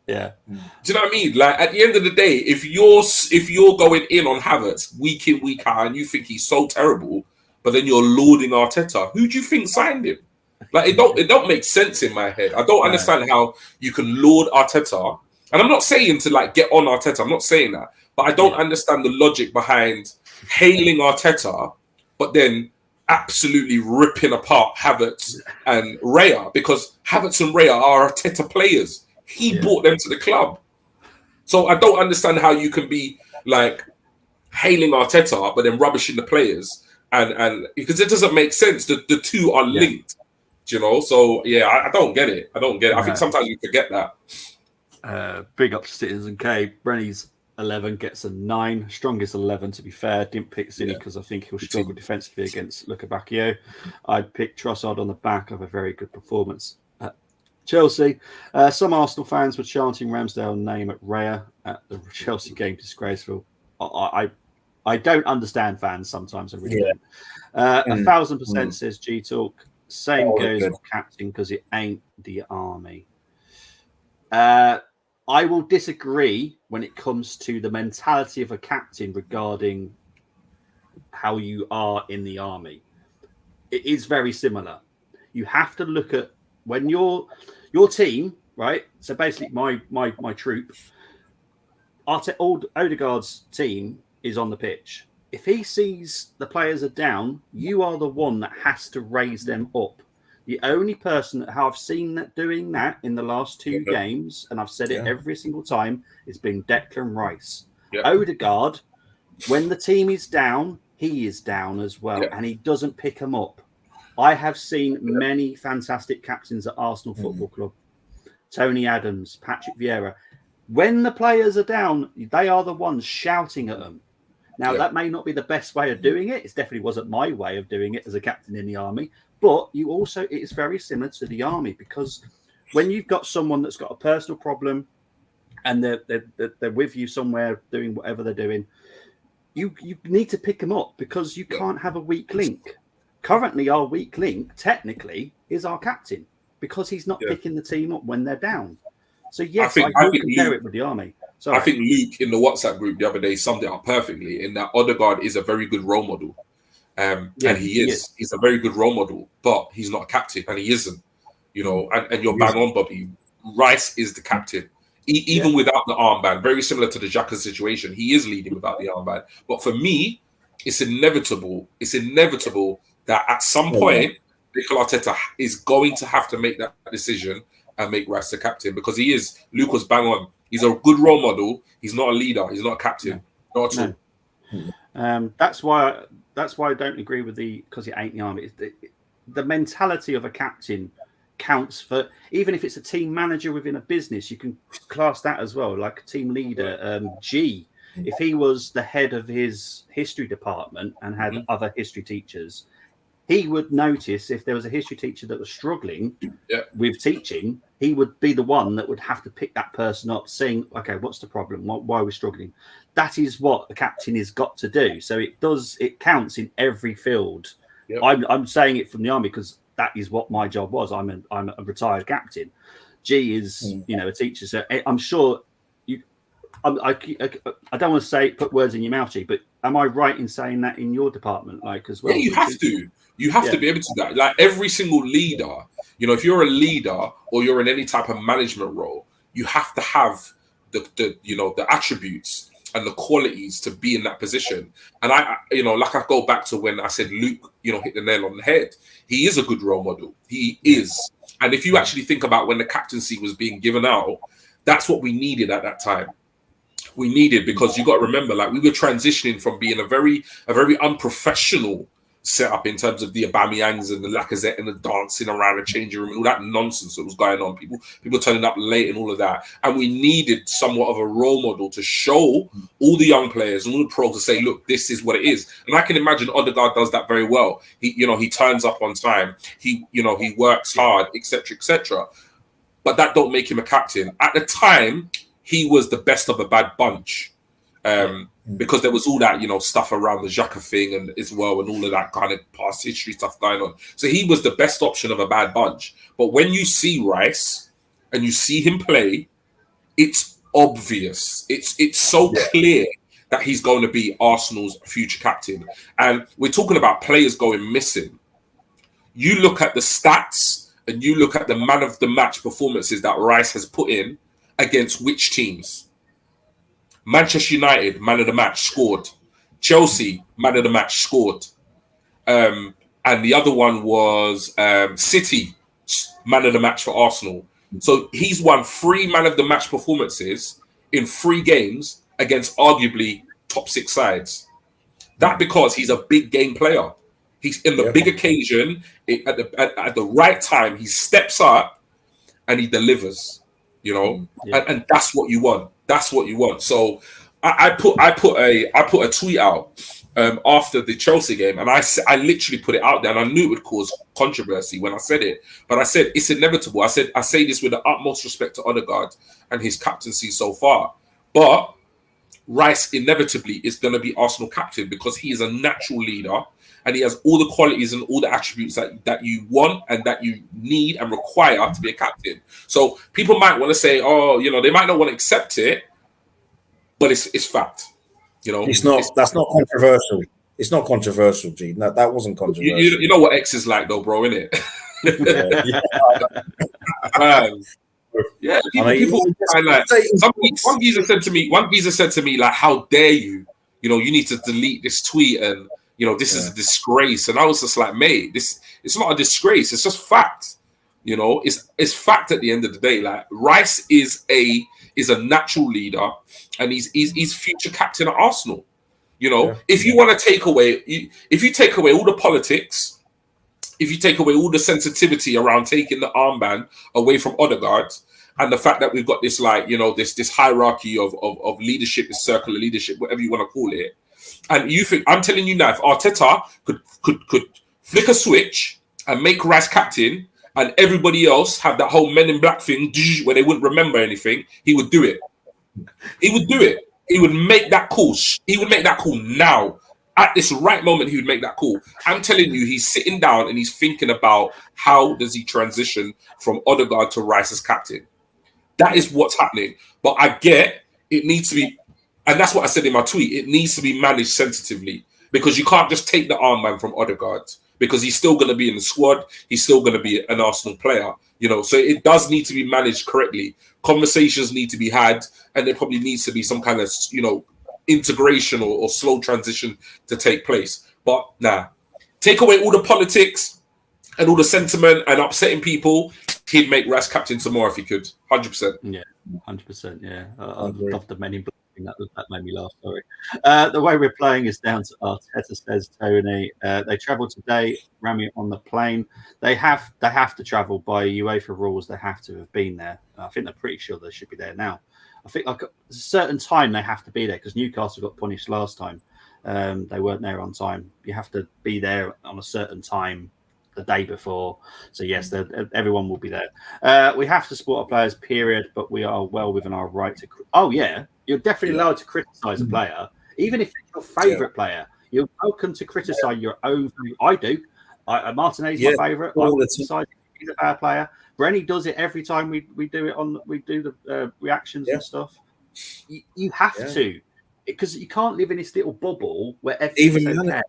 Yeah. Do you know what I mean? Like at the end of the day, if you're going in on Havertz week in, week out, and you think he's so terrible, but then you're lauding Arteta, who do you think signed him? Like it don't make sense in my head. I don't understand how you can laud Arteta. And I'm not saying to like get on Arteta. I'm not saying that. But I don't understand the logic behind hailing Arteta, but then absolutely ripping apart Havertz and Raya, because Havertz and Raya are Arteta players. He brought them to the club. So I don't understand how you can be like hailing Arteta, but then rubbishing the players. And because it doesn't make sense. The two are linked, So, I don't get it. I think sometimes you forget that. Big up to Citizen K. Brenny's 11 gets a 9. Strongest 11, to be fair. Didn't pick City because I think he'll struggle defensively against Luka Bacchio. I'd pick Trossard on the back of a very good performance at Chelsea. Some Arsenal fans were chanting Ramsdale name at Raya at the Chelsea game. Disgraceful. I don't understand fans sometimes. I really don't. 1,000% says G Talk. Same goes with captain because it ain't the army. I will disagree when it comes to the mentality of a captain regarding how you are in the army. It is very similar. You have to look at when your team, right? So basically, my troop, Odegaard's team is on the pitch. If he sees the players are down, you are the one that has to raise them up. The only person that I've seen that doing that in the last 2 games, and I've said it every single time, is being Declan Rice. Odegaard, when the team is down, he is down as well, and he doesn't pick them up. I have seen many fantastic captains at Arsenal Football Club. Tony Adams, Patrick Vieira. When the players are down, they are the ones shouting at them. Now, that may not be the best way of doing it. It definitely wasn't my way of doing it as a captain in the army. But it is very similar to the army, because when you've got someone that's got a personal problem and they're with you somewhere doing whatever they're doing, you need to pick them up, because you can't have a weak link. Currently, our weak link, technically, is our captain, because he's not picking the team up when they're down. So, yes, I would compare it with the army. Sorry. I think Luke in the WhatsApp group the other day summed it up perfectly, in that Odegaard is a very good role model. And he is. He's a very good role model, but he's not a captain, and he isn't. And you're bang on, Bobby. Rice is the captain, even without the armband. Very similar to the Xhaka situation. He is leading without the armband. But for me, it's inevitable. It's inevitable that at some point, Mikel Arteta is going to have to make that decision and make Rice the captain, because he is. Luke was bang on. He's a good role model. He's not a leader. He's not a captain. Not at all. That's why I don't agree with because it ain't the army. The mentality of a captain counts for, even if it's a team manager within a business, you can class that as well, like a team leader. G, if he was the head of his history department and had other history teachers, he would notice if there was a history teacher that was struggling Yeah. with teaching, he would be the one that would have to pick that person up, saying, okay, what's the problem? Why are we struggling? That is what the captain has got to do. So it counts in every field. Yep. I'm saying it from the army because that is what my job was. I'm a retired captain. G is, a teacher. So I'm sure I don't want to say put words in your mouth, G, but am I right in saying that in your department, like as well? Yeah, you have to. You have to be able to do that. Like every single leader, if you're a leader or you're in any type of management role, you have to have the attributes and the qualities to be in that position. And I go back to when I said Luke, hit the nail on the head. He is a good role model. He is. And if you actually think about when the captaincy was being given out, that's what we needed at that time. We needed, because you got to remember, like, we were transitioning from being a very unprofessional setup in terms of the Aubameyangs and the Lacazette and the dancing around the changing room and all that nonsense that was going on. People turning up late and all of that. And we needed somewhat of a role model to show all the young players and all the pros to say, look, this is what it is. And I can imagine Odegaard does that very well. He turns up on time. He works hard, etc., etc. But that don't make him a captain. At the time, he was the best of a bad bunch. Because there was all that, stuff around the Xhaka thing and as well, and all of that kind of past history stuff going on. So he was the best option of a bad bunch. But when you see Rice and you see him play, it's obvious. It's so clear that he's going to be Arsenal's future captain. And we're talking about players going missing. You look at the stats and you look at the man of the match performances that Rice has put in against which teams? Manchester United, man of the match, scored. Chelsea, man of the match, scored. And the other one was City, man of the match for Arsenal. So he's won 3 man of the match performances in 3 games against arguably top 6 sides. That because he's a big game player. He's in the big occasion, at the right time, he steps up and he delivers, and that's what you want. That's what you want. So I put a tweet out after the Chelsea game, and I literally put it out there, and I knew it would cause controversy when I said it, but I said it's inevitable. I say this with the utmost respect to Odegaard and his captaincy so far, but Rice inevitably is going to be Arsenal captain because he is a natural leader and he has all the qualities and all the attributes that you want and that you need and require to be a captain. So people might want to say, they might not want to accept it, but it's fact. That's not controversial. It's not controversial, G. No, that wasn't controversial. You know what X is like, though, bro, innit? People like one geezer said to me, like, how dare you? You need to delete this tweet and this is a disgrace. And I was just like, mate, it's not a disgrace, it's just fact. It's fact at the end of the day. Like, Rice is a natural leader and he's future captain at Arsenal. If you want to take away all the politics, if you take away all the sensitivity around taking the armband away from Odegaard, and the fact that we've got this, like, this hierarchy of leadership, this circle of leadership, whatever you want to call it, and you think, I'm telling you now, if Arteta could flick a switch and make Rice captain, and everybody else have that whole Men in Black thing where they wouldn't remember anything, he would do it. He would do it. He would make that call. He would make that call now. At this right moment, he would make that call. I'm telling you, he's sitting down and he's thinking about how does he transition from Odegaard to Rice as captain. That is what's happening. But I get it needs to be, and that's what I said in my tweet, it needs to be managed sensitively, because you can't just take the armband from Odegaard, because he's still going to be in the squad. He's still going to be an Arsenal player, so it does need to be managed correctly. Conversations need to be had, and there probably needs to be some kind of, integration or slow transition to take place. But take away all the politics and all the sentiment and upsetting people, he'd make Rice captain tomorrow if he could. 100%. Yeah, 100%. Yeah, I love the Men in Black. That made me laugh. Sorry. The way we're playing is down to Arteta, says Tony. They travelled today. Rami on the plane. They have to travel by UEFA rules. They have to have been there. I think they're pretty sure they should be there now. I think like a certain time they have to be there because Newcastle got punished last time. They weren't there on time. You have to be there on a certain time the day before. So yes, everyone will be there. We have to support our players, period. But we are well within our right to. Oh yeah, you're definitely allowed to criticise a player, even if it's your favourite player. You're welcome to criticise your own. I do. Martinez's my favourite. I will decide he's a bad player. Brenny does it every time we do it we do the reactions and stuff. You have to, because you can't live in this little bubble where everything's okay.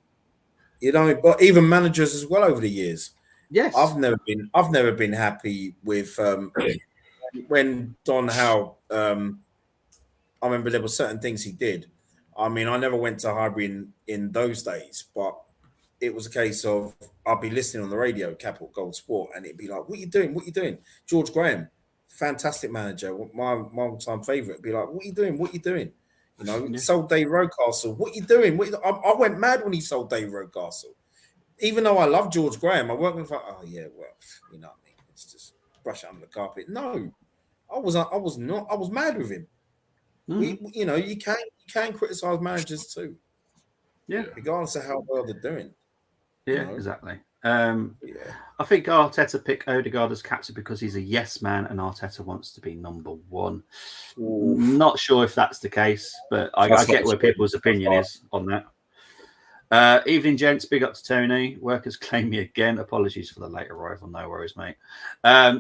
You know, but even managers as well over the years. Yes, I've never been happy with when Don Howe. I remember there were certain things he did. I mean, I never went to Highbury in those days, but it was a case of I'd be listening on the radio, Capital Gold Sport, and it'd be like, "What are you doing? What are you doing?" George Graham, fantastic manager, my all-time favourite. It'd be like, "What are you doing? What are you doing?" You know, sold Dave Rocastle. What are you doing? I went mad when he sold Dave Rocastle. Even though I love George Graham, I weren't like, "Oh yeah, well, you know what I mean? It's just brush it under the carpet." No, I was mad with him. You know, you can criticize managers too. Yeah, regardless of how well they're doing. Yeah, exactly. I think Arteta picked Odegaard as captain because he's a yes man and Arteta wants to be number one. Not sure if that's the case, but I get where people's opinion is on that. Evening, gents. Big up to Tony. Workers claim me again. Apologies for the late arrival. No worries, mate.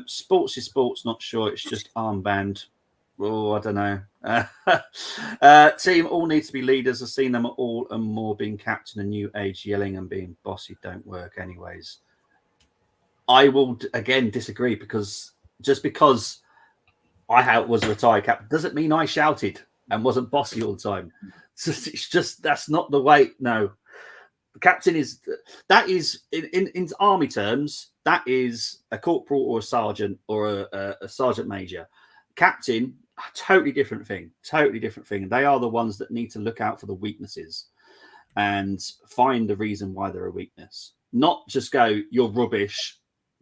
Sports is sports. Not sure. It's just armband. Oh, I don't know. Team all need to be leaders. I've seen them all and more being captain and new age yelling and being bossy don't work anyways. I will again disagree because just because I was a retired captain doesn't mean I shouted and wasn't bossy all the time. It's just that's not the way. No, the captain is in army terms that is a corporal or a sergeant or a sergeant major. Captain. Totally different thing. They are the ones that need to look out for the weaknesses and find the reason why they're a weakness. Not just go, you're rubbish,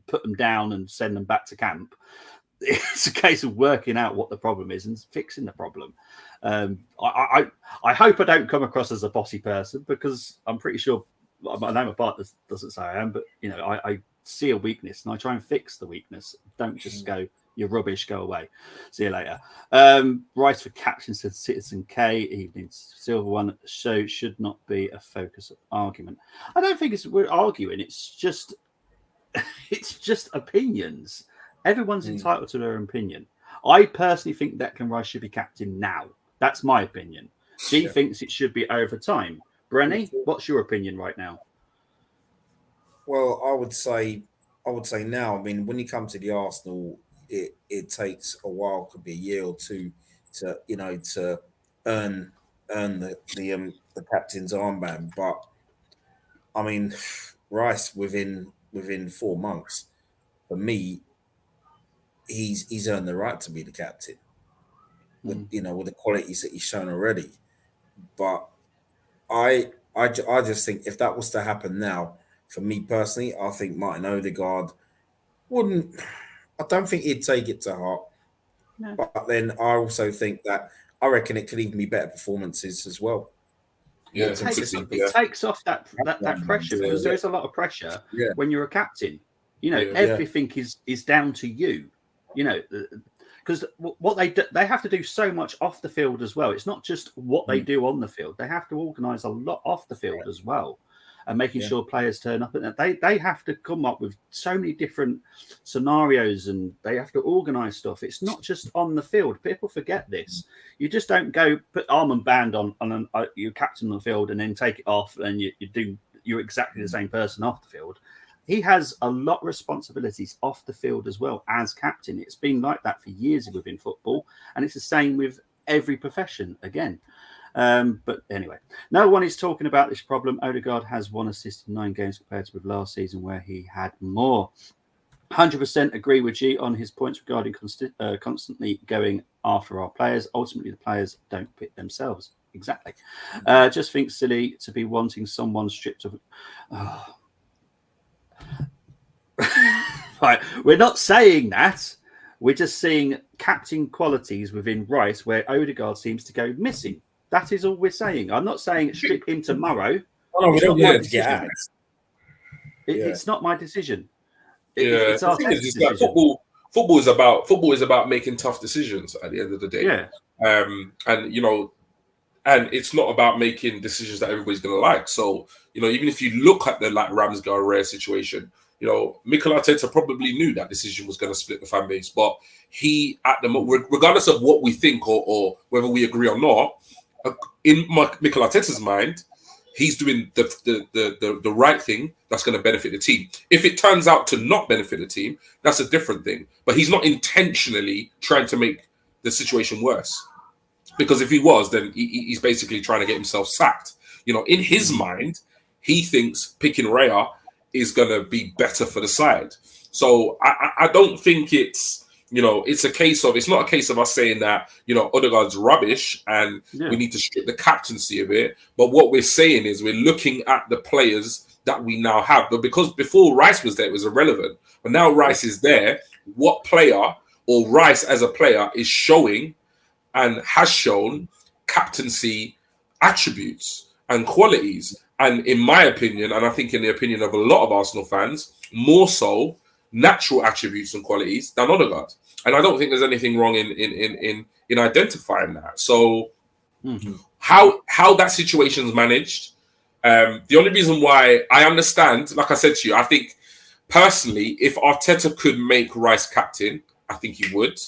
put them down and send them back to camp. It's a case of working out what the problem is and fixing the problem. I hope I don't come across as a bossy person because I'm pretty sure I know my partner doesn't say I am, but you know, I see a weakness and I try and fix the weakness. Don't just go, you're rubbish, go away. See you later. Rice for captain said Citizen K. Evening Silver one. Show should not be a focus of argument. I don't think we're arguing. It's just opinions. Everyone's entitled to their opinion. I personally think Declan Rice should be captain now. That's my opinion. She thinks it should be over time. Brenny, what's your opinion right now? Well, I would say now. I mean, when you come to the Arsenal, it takes a while, could be a year or two, to earn the captain's armband. But I mean, Rice within 4 months, for me, he's earned the right to be the captain. With with the qualities that he's shown already. But I just think if that was to happen now, for me personally, I think Martin Odegaard wouldn't. I don't think he'd take it to heart. No. But then I also think that I reckon it could even be better performances as well. Yeah, it takes off that pressure because there is a lot of pressure when you're a captain. You know, everything is down to you. You know, because what they do, they have to do so much off the field as well. It's not just what they do on the field. They have to organise a lot off the field as well. And making sure players turn up, and they have to come up with so many different scenarios, and they have to organise stuff. It's not just on the field. People forget this. You just don't go put arm and band on your captain on the field and then take it off, and you're exactly the same person off the field. He has a lot of responsibilities off the field as well as captain. It's been like that for years within football, and it's the same with every profession again. But anyway, no one is talking about this problem. Odegaard has 1 assist in 9 games compared to with last season where he had more. 100% agree with G on his points regarding constantly going after our players. Ultimately, the players don't pick themselves. Exactly. Just think silly to be wanting someone stripped of. Right, we're not saying that. We're just seeing captain qualities within Rice where Odegaard seems to go missing. That is all we're saying. I'm not saying strip him tomorrow. Oh, no, we It's don't not my want to get decision. out. It's not my decision. Yeah, It's the thing is, it's like football is about making tough decisions at the end of the day. Yeah. And you know, and it's not about making decisions that everybody's going to like. So, you know, even if you look at the like Ramsdale rare situation, you know, Mikel Arteta probably knew that decision was going to split the fan base, but he, at the moment, regardless of what we think or whether we agree or not, in Mikel Arteta's mind, he's doing the right thing that's going to benefit the team. If it turns out to not benefit the team, that's a different thing. But he's not intentionally trying to make the situation worse. Because if he was, then he's basically trying to get himself sacked. You know, in his mind, he thinks picking Raya is going to be better for the side. So I don't think it's, you know, it's not a case of us saying that, you know, Odegaard's rubbish and we need to strip the captaincy of it. But what we're saying is we're looking at the players that we now have. But because before Rice was there, it was irrelevant. But now Rice is there, what player or Rice as a player is showing and has shown captaincy attributes and qualities. And in my opinion, and I think in the opinion of a lot of Arsenal fans, more so natural attributes and qualities than Odegaard. And I don't think there's anything wrong in identifying that. So how that situation's managed, the only reason why I understand, like I said to you, I think personally, if Arteta could make Rice captain, I think he would.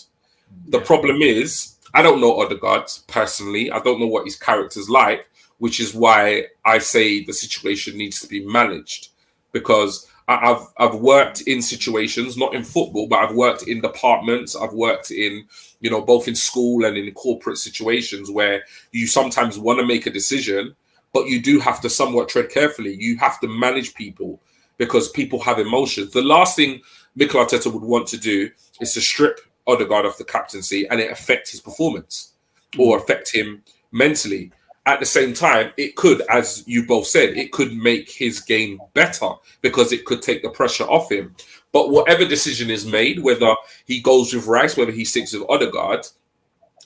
The problem is, I don't know Odegaard personally. I don't know what his character's like, which is why I say the situation needs to be managed. Because I've worked in situations, not in football, but I've worked in departments. I've worked in, you know, both in school and in corporate situations where you sometimes want to make a decision, but you do have to somewhat tread carefully. You have to manage people because people have emotions. The last thing Mikel Arteta would want to do is to strip Odegaard off the captaincy and it affect his performance or affect him mentally. At the same time, it could, as you both said, it could make his game better because it could take the pressure off him. But whatever decision is made, whether he goes with Rice, whether he sticks with Odegaard,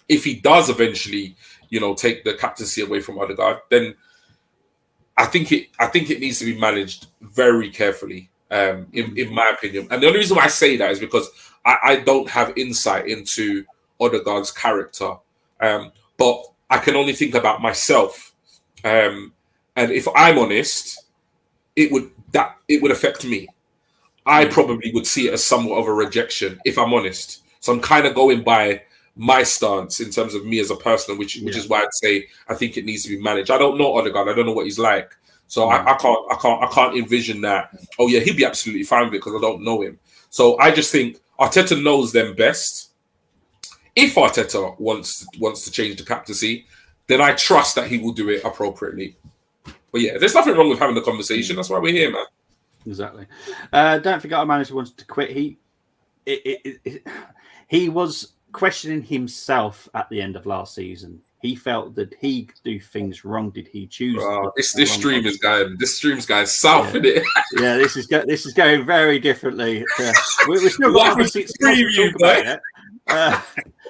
if he does eventually, you know, take the captaincy away from Odegaard, then I think it needs to be managed very carefully, in my opinion. And the only reason why I say that is because I don't have insight into Odegaard's character, but I can only think about myself, and if I'm honest, it would affect me. I probably would see it as somewhat of a rejection, if I'm honest. So I'm kind of going by my stance in terms of me as a person, which is why I'd say I think it needs to be managed. I don't know Odegaard. I don't know what he's like, so I can't envision that. Oh yeah, he'd be absolutely fine with it because I don't know him. So I just think Arteta knows them best. If Arteta wants to change the captaincy, then I trust that he will do it appropriately. But yeah, there's nothing wrong with having the conversation. That's why we're here, man. Exactly. Don't forget our manager wanted to quit. He was questioning himself at the end of last season. He felt that he could do things wrong. Did he choose? This stream is going south, isn't it? Yeah, this is going very differently. We're still got to talk about it.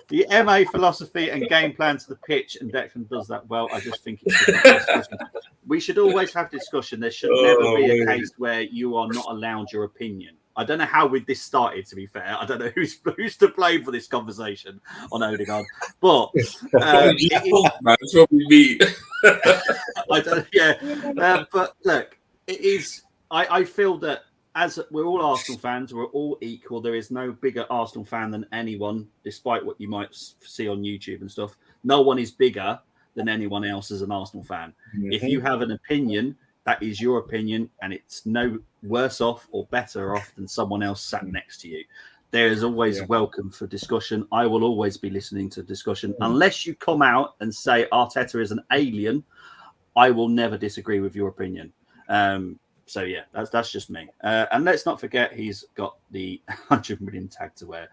The MA philosophy and game plan to the pitch, and Declan does that well. I just think we should always have discussion. There should never be a case where you are not allowed your opinion. I don't know how this started, to be fair. I don't know who's to blame for this conversation on Odegaard. But it's probably me. I don't, yeah. But look, it is. I feel that as we're all Arsenal fans, we're all equal. There is no bigger Arsenal fan than anyone, despite what you might see on YouTube and stuff. No one is bigger than anyone else as an Arsenal fan. Mm-hmm. If you have an opinion, that is your opinion, and it's no worse off or better off than someone else sat next to you. There is always welcome for discussion. I will always be listening to discussion. Unless you come out and say Arteta is an alien, I will never disagree with your opinion. So yeah, that's just me. And let's not forget he's got the 100 million tag to wear.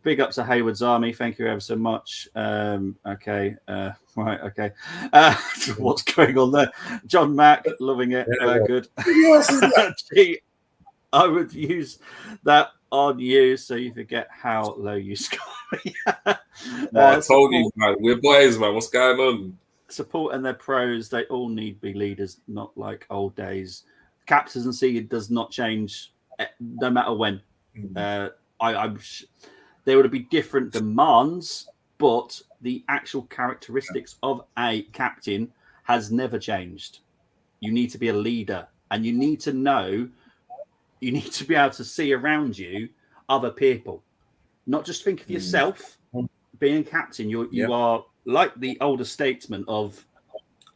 Big up to Hayward's Army. Thank you ever so much. Okay. Right. Okay. What's going on there? John Mack, loving it. Good. Gee, I would use that on you so you forget how low you score. I told you, man. We're boys, man. What's going on? Support and their pros, they all need to be leaders, not like old days. Captaincy does not change no matter when. There would be different demands, but the actual characteristics of a captain has never changed. You need to be a leader, and you need to know, you need to be able to see around you other people, not just think of yourself. Being a captain, you are like the older statesman of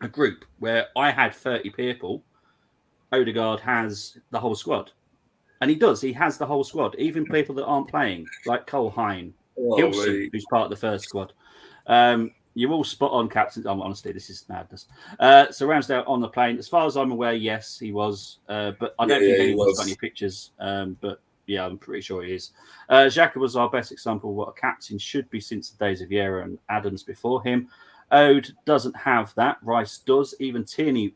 a group where I had 30 people. Odegaard has the whole squad. And he does. He has the whole squad, even people that aren't playing, like Cole Hine, Hilson, who's part of the first squad. You're all spot on, captain. Honestly, this is madness. So Ramsdale on the plane. As far as I'm aware, yes, he was. But I don't think anyone's got any pictures. But yeah, I'm pretty sure he is. Xhaka was our best example of what a captain should be since the days of Vieira and Adams before him. Ode doesn't have that. Rice does. Even Tierney,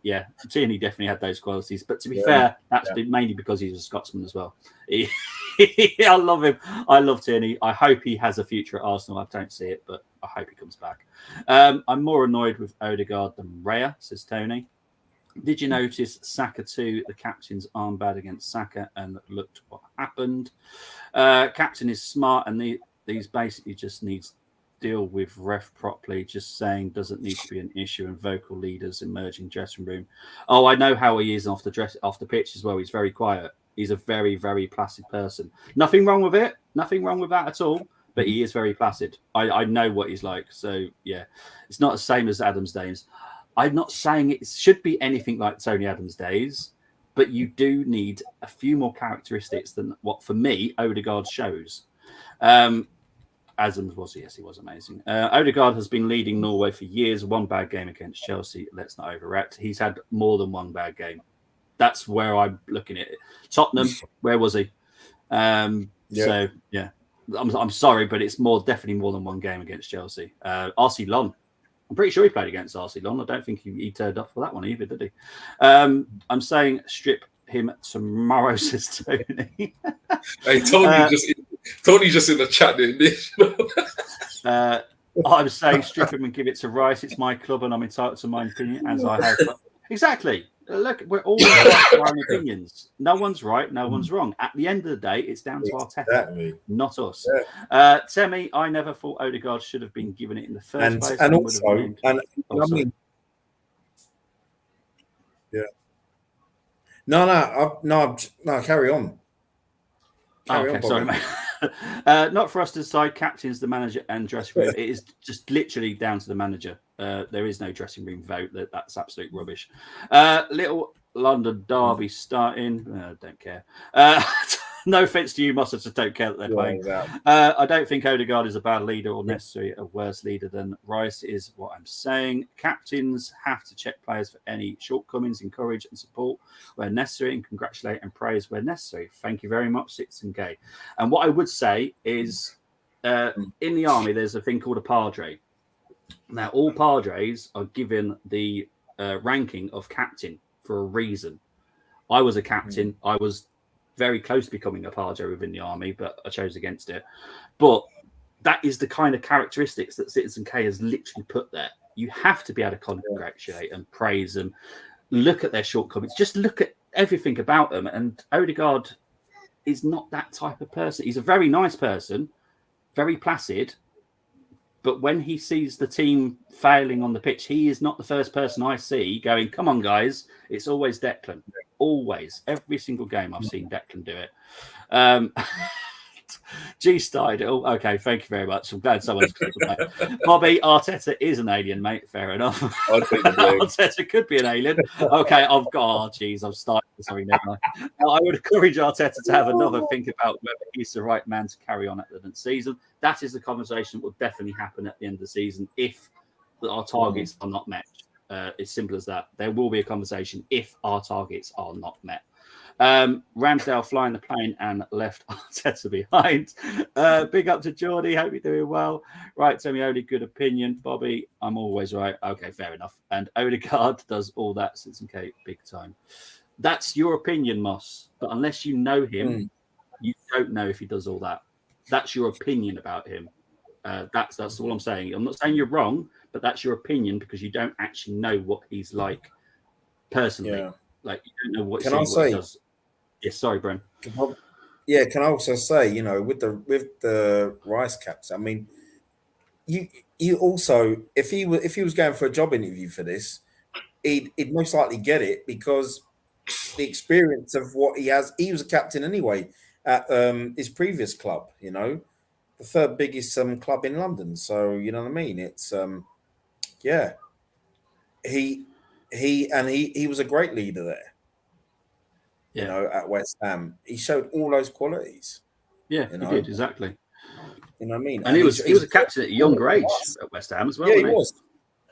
Tierney definitely had those qualities. But to be fair, that's mainly because he's a Scotsman as well. I love him. I love Tierney. I hope he has a future at Arsenal. I don't see it, but I hope he comes back. I'm more annoyed with Odegaard than Raya, says Tony. Did you notice Saka 2, the captain's armband against Saka, and looked what happened? Captain is smart, and these basically just needs deal with ref properly. Just saying doesn't need to be an issue, and vocal leaders emerging dressing room. Oh, I know how he is off the pitch as well. He's very quiet. He's a very, very placid person. Nothing wrong with it. Nothing wrong with that at all. But he is very placid. I know what he's like. So yeah, it's not the same as Adams' days. I'm not saying it should be anything like Tony Adams' days, but you do need a few more characteristics than what, for me, Odegaard shows. Adams was, yes, he was amazing. Odegaard has been leading Norway for years. One bad game against Chelsea. Let's not overreact. He's had more than one bad game. That's where I'm looking at it. Tottenham, where was he? So, yeah. I'm sorry, but it's definitely more than one game against Chelsea. RC Lon. I'm pretty sure he played against RC Lon. I don't think he turned up for that one either, did he? I'm saying strip him tomorrow, says Tony. Hey, Tony just in the chat doing this. I'm saying strip him and give it to Rice. It's my club and I'm entitled to my opinion, as I have. Exactly. Look, we're all right for our own opinions. No one's right, no one's wrong. At the end of the day, it's down to Arteta, not us. Yeah. Temi, I never thought Odegaard should have been given it in the first place. And also, No, carry on. Sorry, mate. Not for us to decide. Captain's the manager and dressing room. It is just literally down to the manager. There is no dressing room vote. That's absolute rubbish. Little London derby starting. Don't care. No offense to you, Moss, I don't care that they're playing. Exactly. I don't think Odegaard is a bad leader or necessarily a worse leader than Rice is what I'm saying. Captains have to check players for any shortcomings, encourage and support where necessary, and congratulate and praise where necessary. Thank you very much, Citizen Gay. And what I would say is in the army, there's a thing called a padre. Now, all padres are given the ranking of captain for a reason. I was a captain. I was very close to becoming a padre within the army, but I chose against it. But that is the kind of characteristics that Citizen K has literally put there. You have to be able to congratulate and praise them, look at their shortcomings, just look at everything about them. And Odegaard is not that type of person. He's a very nice person, very placid. But when he sees the team failing on the pitch, he is not the first person I see going, come on, guys. It's always Declan. Always. Every single game I've seen Declan do it. G-Style. Okay, thank you very much. I'm glad someone's Bobby, Arteta is an alien, mate. Fair enough. Arteta could be an alien. Okay, I'm starting. Sorry, never mind. I would encourage Arteta to have another think about whether he's the right man to carry on at the end of the season. That is the conversation that will definitely happen at the end of the season if our targets are not met. As simple as that. There will be a conversation if our targets are not met. Ramsdale flying the plane and left Arteta behind. Big up to Geordie. Hope you're doing well. Right, Temi, only good opinion. Bobby, I'm always right. Okay, fair enough. And Odegaard does all that since Kate big time. That's your opinion, Moss. But unless you know him, You don't know if he does all that. That's your opinion about him. That's all I'm saying. I'm not saying you're wrong, but that's your opinion because you don't actually know what he's like personally. Yeah. Like you don't know what Can I he say? does. Yes, sorry, Bren. Yeah, can I also say, with the Rice caps, I mean, you also if he was going for a job interview for this, he'd most likely get it because the experience of what he has. He was a captain anyway at his previous club, the third biggest club in London. So you know what I mean. It's yeah, he was a great leader there. Yeah. At West Ham, he showed all those qualities. Yeah, he did exactly. You know what I mean? And he was a captain at a younger age at West Ham as well. Yeah, he wasn't was.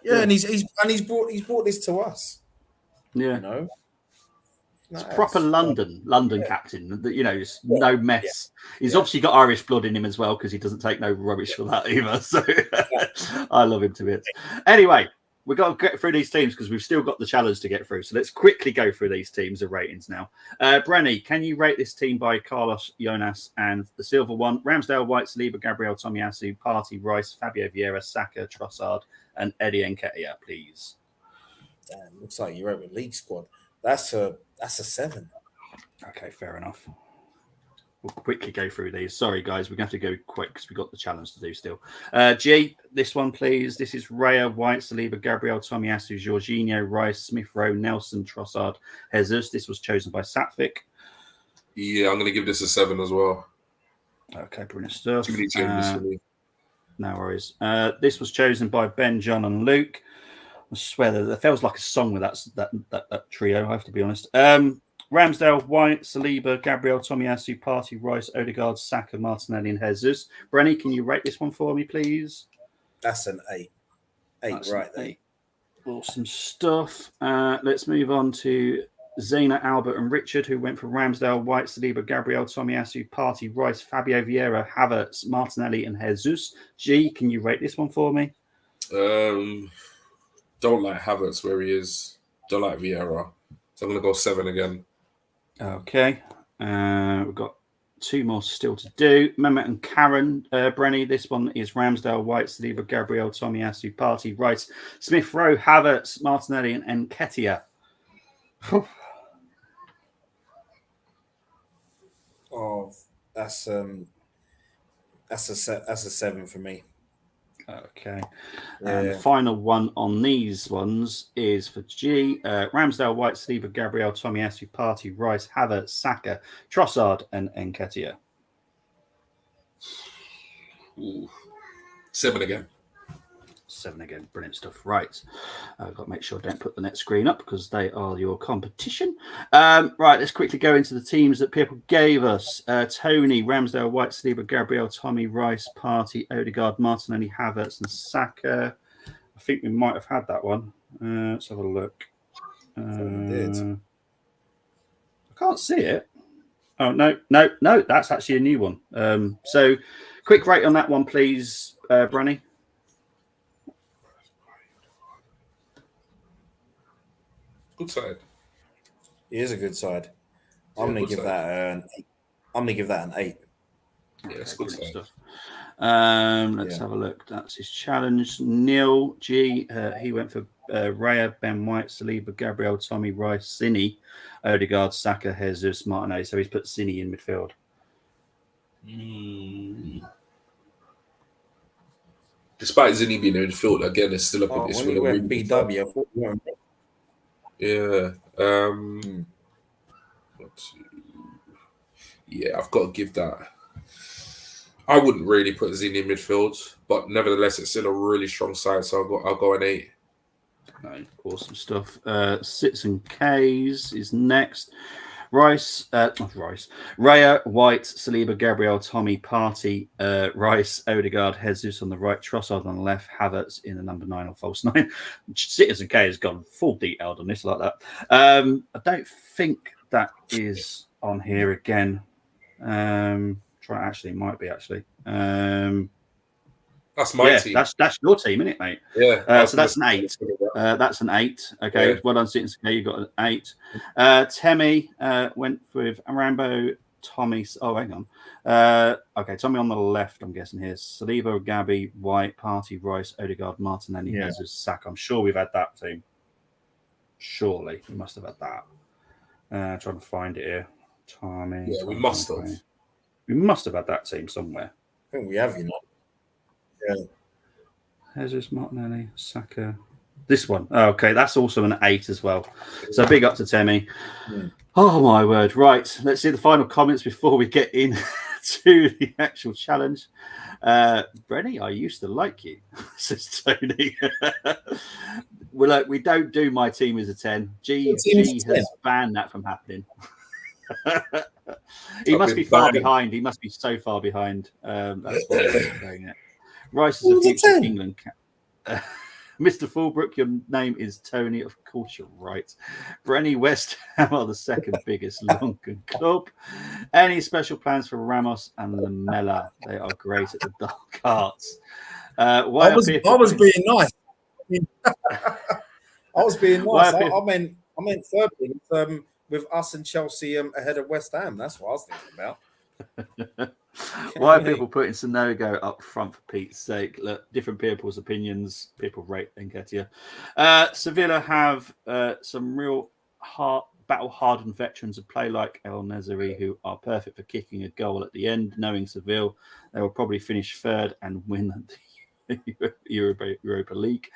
Yeah, Yeah. and he's brought this to us. Yeah. It's proper London captain. Just no mess. He's obviously got Irish blood in him as well because he doesn't take no rubbish for that either. So I love him to bits. Anyway, we've got to get through these teams because we've still got the challenge to get through. So let's quickly go through these teams of ratings now. Brenny, can you rate this team by Carlos Jonas and the silver one? Ramsdale, White, Saliba, Gabriel, Tomiyasu, Partey, Rice, Fabio Vieira, Saka, Trossard, and Eddie Nketiah, please. Damn, looks like you're over league squad. That's a 7. Okay, fair enough. We'll quickly go through these. Sorry, guys, we're going to have to go quick because we've got the challenge to do still. G, this one, please. This is Raya, White, Saliba, Gabriel, Tomiyasu, Jorginho, Rice, Smith Rowe, Nelson, Trossard, Jesus. This was chosen by Satvik. Yeah, I'm going to give this a 7 as well. Okay, brilliant stuff. Too many changes for me. No worries. This was chosen by Ben, John, and Luke. I swear that feels like a song with that trio, I have to be honest. Ramsdale, White, Saliba, Gabriel, Tomiyasu, Partey, Rice, Odegaard, Saka, Martinelli, and Jesus. Brenny, can you rate this one for me, please? That's an 8. 8 That's right there. 8. Awesome stuff. Let's move on to Zena, Albert, and Richard, who went for Ramsdale, White, Saliba, Gabriel, Tomiyasu, Partey, Rice, Fabio Vieira, Havertz, Martinelli, and Jesus. G, can you rate this one for me? Don't like Havertz where he is. Don't like Vieira. So I'm going to go 7 again. Okay. We've got 2 more still to do. Mehmet and Karen, Brenny. This one is Ramsdale, White, Saliba, Gabriel, Tomiyasu, Partey, Rice, Smith Rowe, Havertz, Martinelli, and Nketiah. Oh, that's a 7 for me. Okay. Yeah. And the final one on these ones is for G. Ramsdale, White, Saliba, Gabriel, Tomiyasu, Partey, Rice, Havertz, Saka, Trossard, and Nketiah. 7 again. 7 again. Brilliant stuff. Right. I've got to make sure I don't put the net screen up because they are your competition. Right. Let's quickly go into the teams that people gave us. Tony, Ramsdale, White, Saliba, Gabriel, Tommy, Rice, Partey, Odegaard, Martinelli, Havertz, and Saka. I think we might have had that one. Let's have a look. I can't see it. Oh, no. That's actually a new one. So quick rate on that one, please, Brenny. Good side. It is a good side. I'm going to give that an 8. Yeah, it's good side. Stuff. Let's have a look. That's his challenge. Neil G. He went for Raya, Ben White, Saliba, Gabriel, Tommy, Rice, Cini, Odegaard, Saka, Jesus, Martinelli. So he's put Cini in midfield. Despite Cini being in midfield, again, it's still up. It's when you went BW, I thought you weren't. Yeah. Yeah, I've got to give that. I wouldn't really put Zini in midfield, but nevertheless, it's still a really strong side. So I'll go an 8. Right, awesome stuff. Citizen K's is next. Raya, White, Saliba, Gabriel, Tommy, Partey, Rice, Odegaard, Jesus on the right, Trossard on the left, Havertz in the number 9 or false 9. Citizen K has gone full detailed on this like that. I don't think that is on here again. It might be actually. That's my team. That's your team, isn't it, mate? Yeah. So that's an 8. That's an 8. Okay. Yeah. Well done, Citizen K. You got an 8. Temi went with Rambo, Tommy. Oh, hang on. Okay, Tommy on the left, I'm guessing here. Saliba, Gabby, White, Partey, Rice, Odegaard, Martinelli, Jesus, Saka. I'm sure we've had that team. Surely. We must have had that. Trying to find it here. Tommy. Yeah, we must have. We must have had that team somewhere. I think we have, you know. Yeah. Jesus, Martinelli, Saka. This one. Oh, okay, that's also an 8 as well. So big up to Temi. Yeah. Oh, my word. Right, let's see the final comments before we get into the actual challenge. Brenny, I used to like you, says Tony. Well, look, we don't do my team as a 10. G has banned that from happening. He must be far behind. He must be so far behind. That's why he's doing it. Rice is a future England cat. Mr. Fulbrook, your name is Tony. Of course, you're right. Brenny, West Ham are the second biggest London club. Any special plans for Ramos and Lamella? They are great at the dark arts. I was being nice. I was being nice. I meant third place, with us and Chelsea ahead of West Ham. That's what I was thinking about. Why are people putting Sonogo up front for Pete's sake? Look, different people's opinions. People rate Nketiah. Sevilla have some real battle-hardened veterans of play like El Nezeri, who are perfect for kicking a goal at the end. Knowing Seville, they will probably finish third and win the Europa League.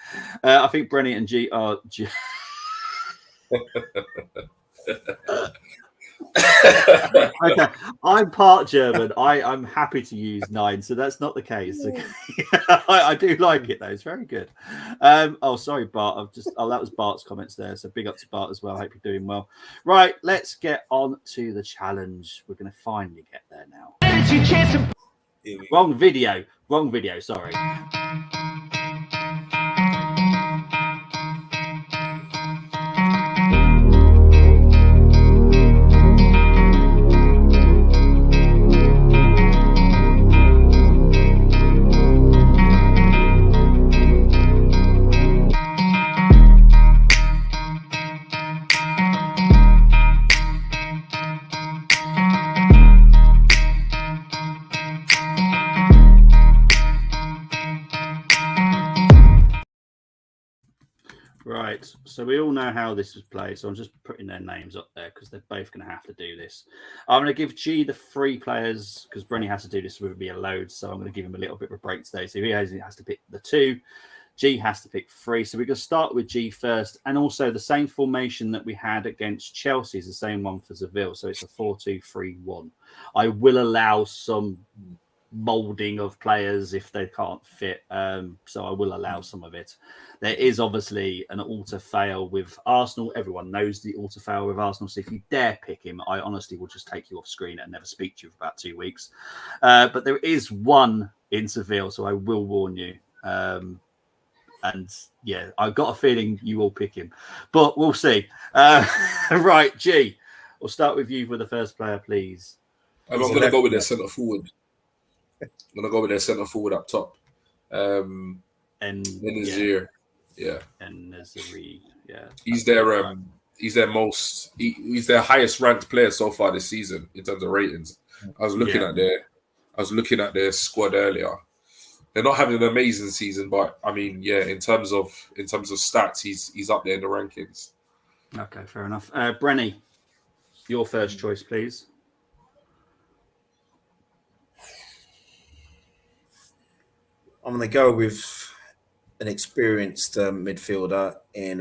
I think Brenny and G are... Okay, I'm part German. I'm happy to use 9, so that's not the case. I do like it though; it's very good. Oh, sorry, Bart. That was Bart's comments there. So big up to Bart as well. Hope you're doing well. Right, let's get on to the challenge. We're going to finally get there now. Wrong video. Sorry. Right, so we all know how this was played, so I'm just putting their names up there because they're both going to have to do this. I'm going to give G the 3 players because Brenny has to do this with me a load, so I'm going to give him a little bit of a break today. So he has to pick the 2. G has to pick 3. So we're going to start with G first, and also the same formation that we had against Chelsea is the same one for Seville, so it's a 4-2-3-1. I will allow some molding of players if they can't fit, so I will allow some of it. There is obviously an auto fail with Arsenal. Everyone knows the auto fail with Arsenal, so if you dare pick him, I honestly will just take you off screen and never speak to you for about 2 weeks. But there is one in Seville, so I will warn you. And yeah, I've got a feeling you will pick him, but we'll see. Right, G, we'll start with you for the first player, please. I'm going to go with their centre forward. I'm going to go with their centre forward up top. And Nazir. Yeah. And Nazir, yeah. He's their he's their highest ranked player so far this season in terms of ratings. I was looking at their squad earlier. They're not having an amazing season, but I mean, yeah, in terms of stats, he's up there in the rankings. Okay, fair enough. Brenny, your first choice, please. I'm going to go with an experienced midfielder in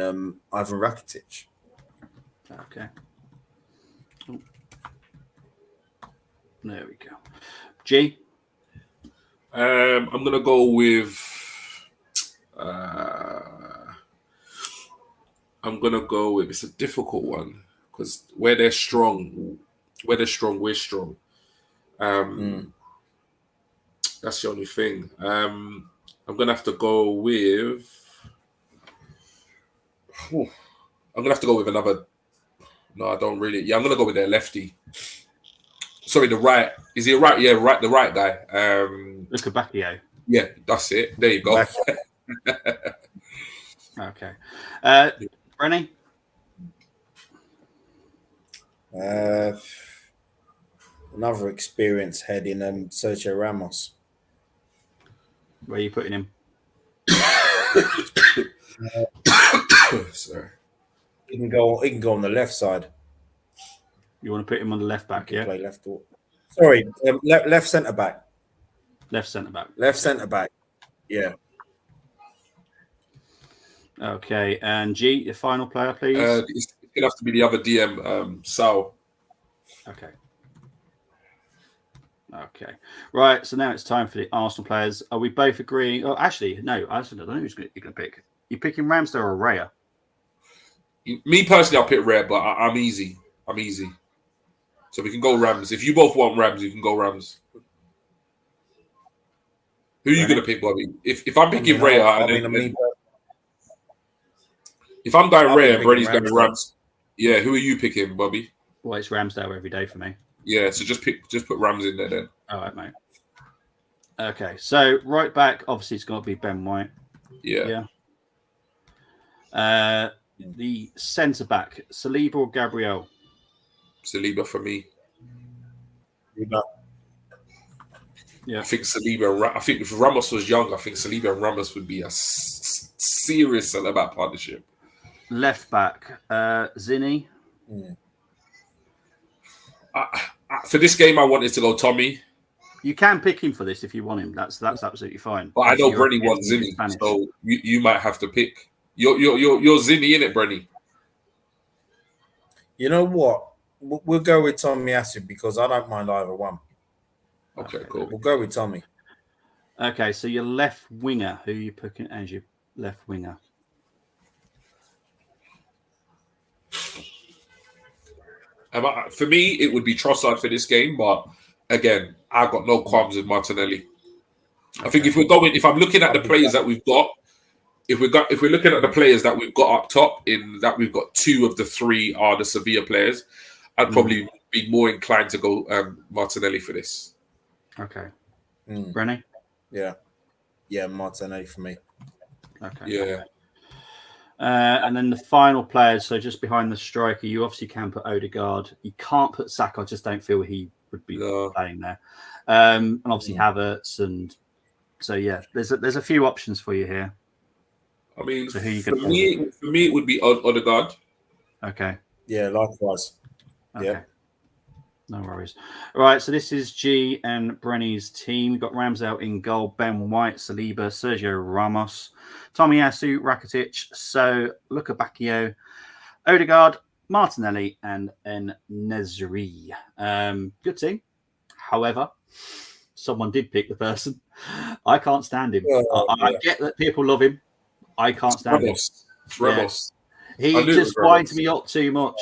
Ivan Rakitic. Okay. Ooh. There we go. G? I'm going to go with... It's a difficult one because where they're strong, we're strong. That's the only thing. I'm gonna have to go with. I'm gonna have to go with another. No, I don't really. Yeah, I'm gonna go with their lefty. Sorry, the right. Is he a right? Yeah, right. The right guy. Luca Bacchio. Yeah, that's it. There you go. Okay. Brenny? Another experienced head in Sergio Ramos. Where are you putting him? Sorry. He can go on the left side. You want to put him on the left back, yeah? Play left. Sorry, left centre back. Left centre back. Left centre back. Yeah. Okay, and G, your final player, please. It's gonna have to be the other DM, Sal. Okay. Okay. Right, so now it's time for the Arsenal players. Are we both agreeing? Oh, actually, no. I don't know who's you're going to pick. You picking Ramsdale or Raya? Me personally, I'll pick Rare, but I'm easy. I'm easy. So we can go Rams. If you both want Rams, you can go Rams. Who are you going to pick, Bobby? If I'm picking Raya, if I'm going Raya and Brady's going Rams, yeah, who are you picking, Bobby? Well, it's Ramsdale every day for me. Yeah, so just put Rams in there then. All right, mate. Okay, so right back, obviously it's got to be Ben White. Yeah. The centre back, Saliba or Gabriel? Saliba for me. Yeah, I think Saliba. I think if Ramos was young, I think Saliba and Ramos would be a serious centre-back partnership. Left back, Zinni. For this game, I wanted to go Tommy. You can pick him for this if you want him. That's absolutely fine. But I know Brenny wants Zinni, so you might have to pick. You're Zinni, innit, Brenny? You know what? We'll go with Tommy Asu because I don't mind either one. Okay, cool. We'll go with Tommy. Okay, so your left winger. Who are you picking as your left winger? For me, it would be Trossard for this game, but again, I've got no qualms with Martinelli. I think if I'm looking at the players that we've got, if we're looking at the players that we've got up top, in that we've got 2 of the 3 are the Sevilla players, I'd probably be more inclined to go Martinelli for this. Okay, Brenny? Yeah, Martinelli for me. Okay. Yeah. And then the final players, so just behind the striker, you obviously can put Odegaard. You can't put Saka. I just don't feel he would be playing there. And obviously Havertz, and so yeah, there's a few options for you here. I mean, so who for me, it would be Odegaard. Okay. Yeah, likewise. Okay. Yeah. No worries. All right, so this is G and Brenny's team. We've got Ramsdale in goal, Ben White, Saliba, Sergio Ramos, Tomiyasu, Rakitic, So, Luka Bacchio, Odegaard, Martinelli, and En-Nesyri. Good team. However, someone did pick the person. I can't stand him. I get that people love him. I can't stand him. Ramos. Yeah. He just winds me up too much.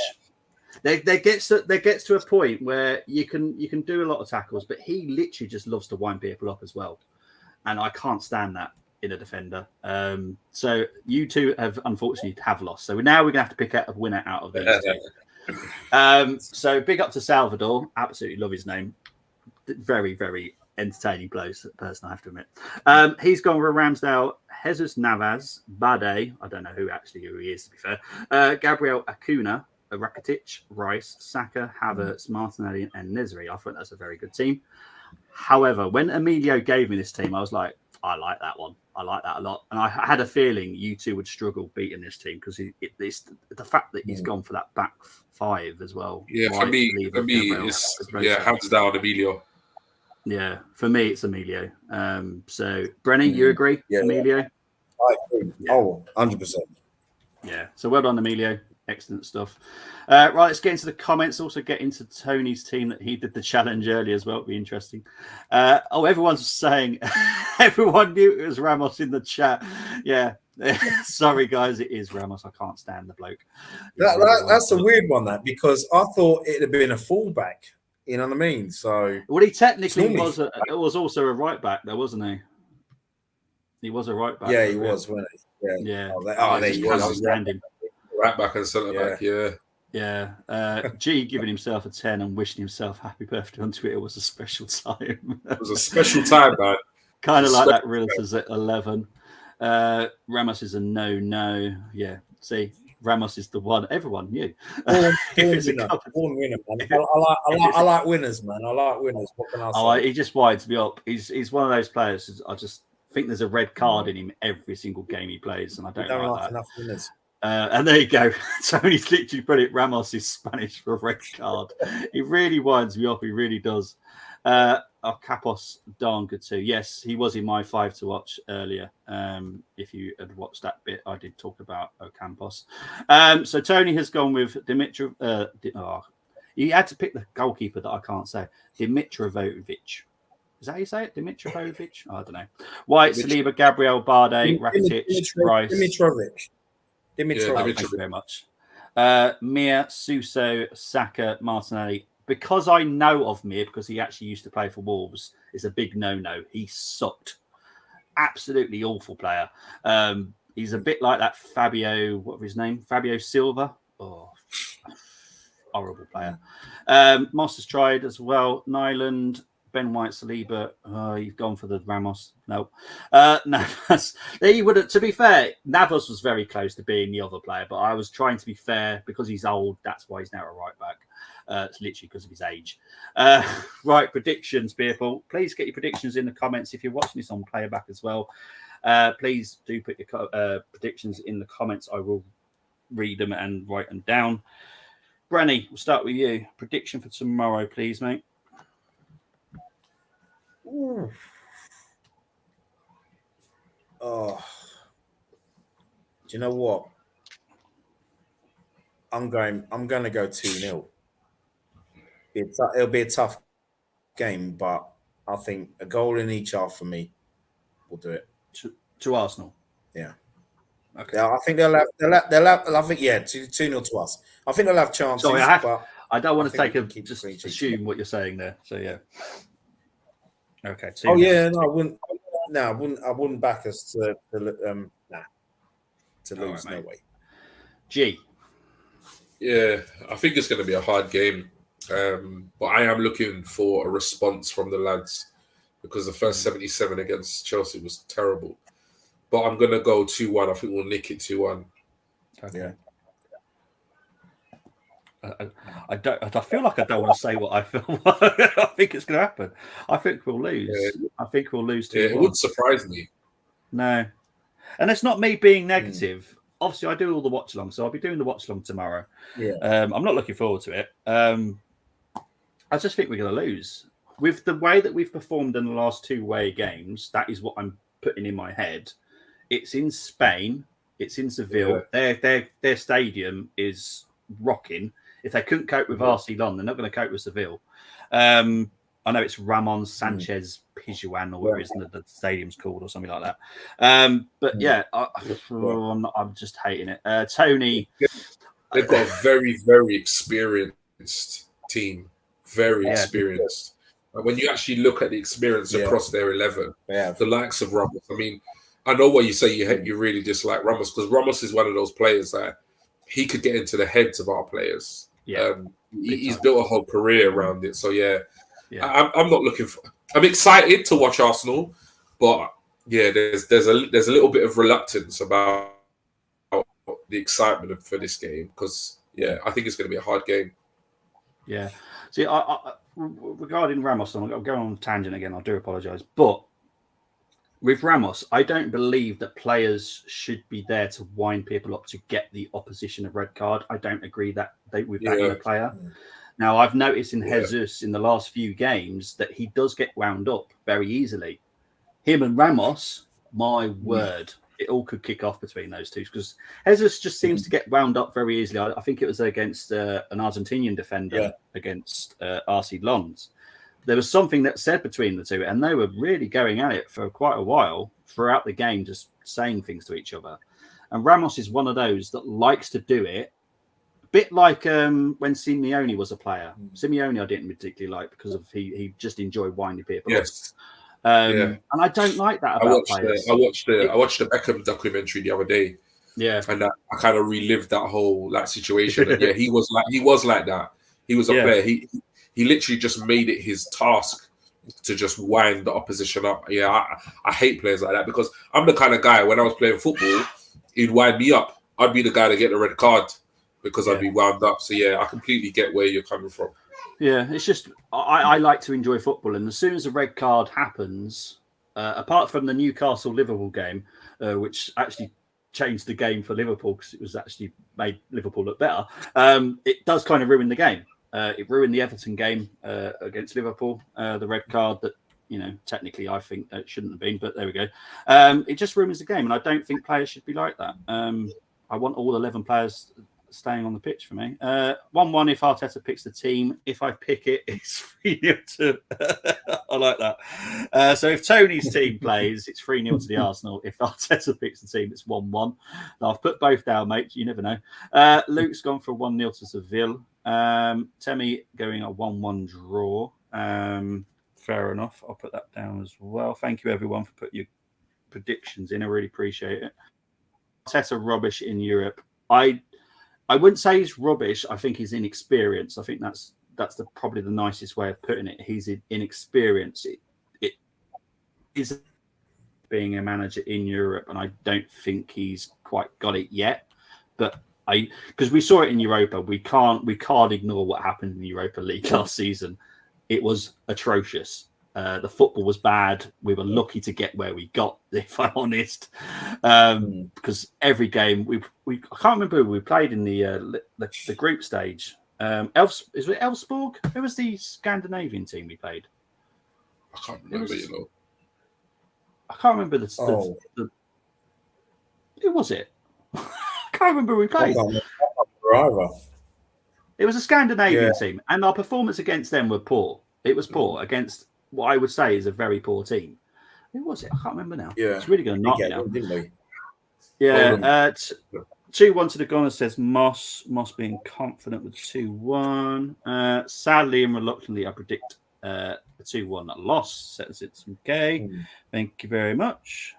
There gets to a point where you can do a lot of tackles, but he literally just loves to wind people up as well, and I can't stand that in a defender. So you two have unfortunately lost. So now we're gonna have to pick out a winner out of these two. So big up to Salvador. Absolutely love his name. Very, very entertaining person, I have to admit. He's gone for Ramsdale, Jesus Navas, Bade. I don't know who he is, to be fair. Gabriel Acuna, Rakitic, Rice, Saka, Havertz, Martinelli, and Nesyri. I thought that's a very good team. However, when Emilio gave me this team, I was like, I like that one. I like that a lot. And I had a feeling you two would struggle beating this team because it's the fact that he's gone for that back 5 as well. Yeah, for me, it's hands down Emilio. Yeah, for me, it's Emilio. So, Brenny, you agree? Yeah, Emilio? I agree. Yeah. Oh, 100%. Yeah. So, well done, Emilio. Excellent stuff. Right, let's get into the comments. Also, get into Tony's team that he did the challenge earlier as well. It'll be interesting. Everyone's saying everyone knew it was Ramos in the chat. Yeah. Sorry, guys, it is Ramos. I can't stand the bloke. That's a weird one, because I thought it'd have been a fullback. You know what I mean? So, well, he technically was also a right back, though, wasn't he? He was a right back. Yeah, he was, wasn't he? Yeah. There he was. Right back and centre back, yeah. G giving himself a 10 and wishing himself happy birthday on Twitter was a special time. It was a special time, man. Kind of like that Riddle says at 11. Ramos is a no. Yeah, see, Ramos is the one everyone knew. Born It's a winner, couple- born winner, man. I like winners, man. I like winners. What can I say? He just winds me up. He's one of those players. I just think there's a red card in him every single game he plays, and I don't like that. Enough winners. And there you go. Tony's literally put it. Ramos is Spanish for a red card. He really winds me up. He really does. Capos darn good too. Yes, he was in my 5 to watch earlier. If you had watched that bit, I did talk about Ocampos. So Tony has gone with Dimitrov. You had to pick the goalkeeper that I can't say. Dimitrovic. Is that how you say it? Dimitrovic? I don't know. White, Saliba, Gabriel, Barde, Rakitic, Rice. Dimitrovic. Thank you very much. Mir, Suso, Saka, Martinelli. Because I know of Mir, because he actually used to play for Wolves, it's a big no-no. He sucked. Absolutely awful player. He's a bit like that Fabio, what was his name? Fabio Silva. Oh, horrible player. Moss has tried as well. Nyland, Ben White, Saliba. Oh, you've gone for the Ramos. No. Navas. He would. To be fair, Navas was very close to being the other player, but I was trying to be fair because he's old. That's why he's now a right back. It's literally because of his age. Right, predictions, people. Please get your predictions in the comments. If you're watching this on playback as well, please do put your predictions in the comments. I will read them and write them down. Brenny, we'll start with you. Prediction for tomorrow, please, mate. Ooh. Oh, do you know what? I'm going to go 2-0. It'll be a tough game, but I think a goal in each half for me will do it. To Arsenal. Yeah. Okay. Yeah, I think they'll have. I think 2-0 to us. I think they'll have chances. Sorry, but I don't want to take just assume what you're saying there. So yeah. Okay. Oh yeah, no, I wouldn't. No, I wouldn't back us to lose. Right, no way. G. Yeah, I think it's going to be a hard game, but I am looking for a response from the lads because the first 77 against Chelsea was terrible. But I'm going to go 2-1. I think we'll nick it 2-1. Okay. Yeah. I feel like I don't want to say what I feel. I think it's going to happen. I think we'll lose. Yeah. I think we'll lose 2-1. Yeah, it wouldn't surprise me. No. And it's not me being negative. Obviously, I do all the watch along, so I'll be doing the watch along tomorrow. Yeah. I'm not looking forward to it. I just think we're going to lose. With the way that we've performed in the last 2 away games, that is what I'm putting in my head. It's in Spain. It's in Seville. Yeah. Their stadium is rocking. If they couldn't cope with RC London, they're not going to cope with Seville. I know it's Ramon Sanchez Pizjuan or whatever the stadium's called or something like that. But yeah, I'm just hating it. Tony. They've got a very, very experienced team. Very experienced. And when you actually look at the experience across their 11, the likes of Ramos, I mean, I know what you say you really dislike Ramos because Ramos is one of those players that he could get into the heads of our players. Yeah. He's built a whole career around it. So, I'm not looking for... I'm excited to watch Arsenal, but, there's a little bit of reluctance about the excitement for this game because, I think it's going to be a hard game. Yeah. See, I regarding Ramos, I'm going on a tangent again. I do apologise. But with Ramos, I don't believe that players should be there to wind people up to get the opposition a red card. I don't agree with that in a player. Now, I've noticed in Jesus in the last few games that he does get wound up very easily. Him and Ramos, my word, it all could kick off between those two because Jesus just seems to get wound up very easily. I think it was against an Argentinian defender against RC Lons. There was something that said between the two, and they were really going at it for quite a while throughout the game, just saying things to each other. And Ramos is one of those that likes to do it, a bit like when Simeone was a player. Simeone I didn't particularly like because of he just enjoyed winding people up. And I don't like that about players. I watched the Beckham documentary the other day. Yeah, and I kind of relived that whole situation. And he was like that. He was a player. He literally just made it his task to just wind the opposition up. Yeah, I hate players like that because I'm the kind of guy when I was playing football, he'd wind me up. I'd be the guy to get the red card because I'd be wound up. So yeah, I completely get where you're coming from. Yeah, it's just I like to enjoy football, and as soon as a red card happens, apart from the Newcastle-Liverpool game, which actually changed the game for Liverpool because it was actually made Liverpool look better, it does kind of ruin the game. It ruined the Everton game against Liverpool, the red card that, technically I think it shouldn't have been, but there we go. It just ruins the game, and I don't think players should be like that. I want all 11 players staying on the pitch for me. 1-1 if Arteta picks the team. If I pick it, it's 3-0 to... I like that. So if Tony's team plays, it's 3-0 to the Arsenal. If Arteta picks the team, it's 1-1. Now, I've put both down, mate. You never know. Luke's gone for a 1-0 to Seville. Temi going a 1-1 draw. Fair enough. I'll put that down as well. Thank you, everyone, for putting your predictions in. I really appreciate it. Arteta rubbish in Europe. I wouldn't say he's rubbish. I think he's inexperienced. I think that's probably the nicest way of putting it. He's inexperienced. It is being a manager in Europe, and I don't think he's quite got it yet. But because we saw it in Europa, we can't ignore what happened in the Europa League last season. It was atrocious. The football was bad. We were lucky to get where we got, if I'm honest, because every game we I can't remember who we played in the group stage. Is it Elfsborg? Who was the Scandinavian team we played? I can't remember. I can't remember the who was it? I can't remember who we played. It was a Scandinavian team, and our performance against them were poor. It was poor against what I would say is a very poor team. Who was it? I can't remember now. Yeah. It's really going to knock me now. Didn't we? Yeah. 2-1 to the Gunners, says Moss. Moss being confident with 2-1. Sadly and reluctantly, I predict a 2-1 loss. Says it's okay. Thank you very much.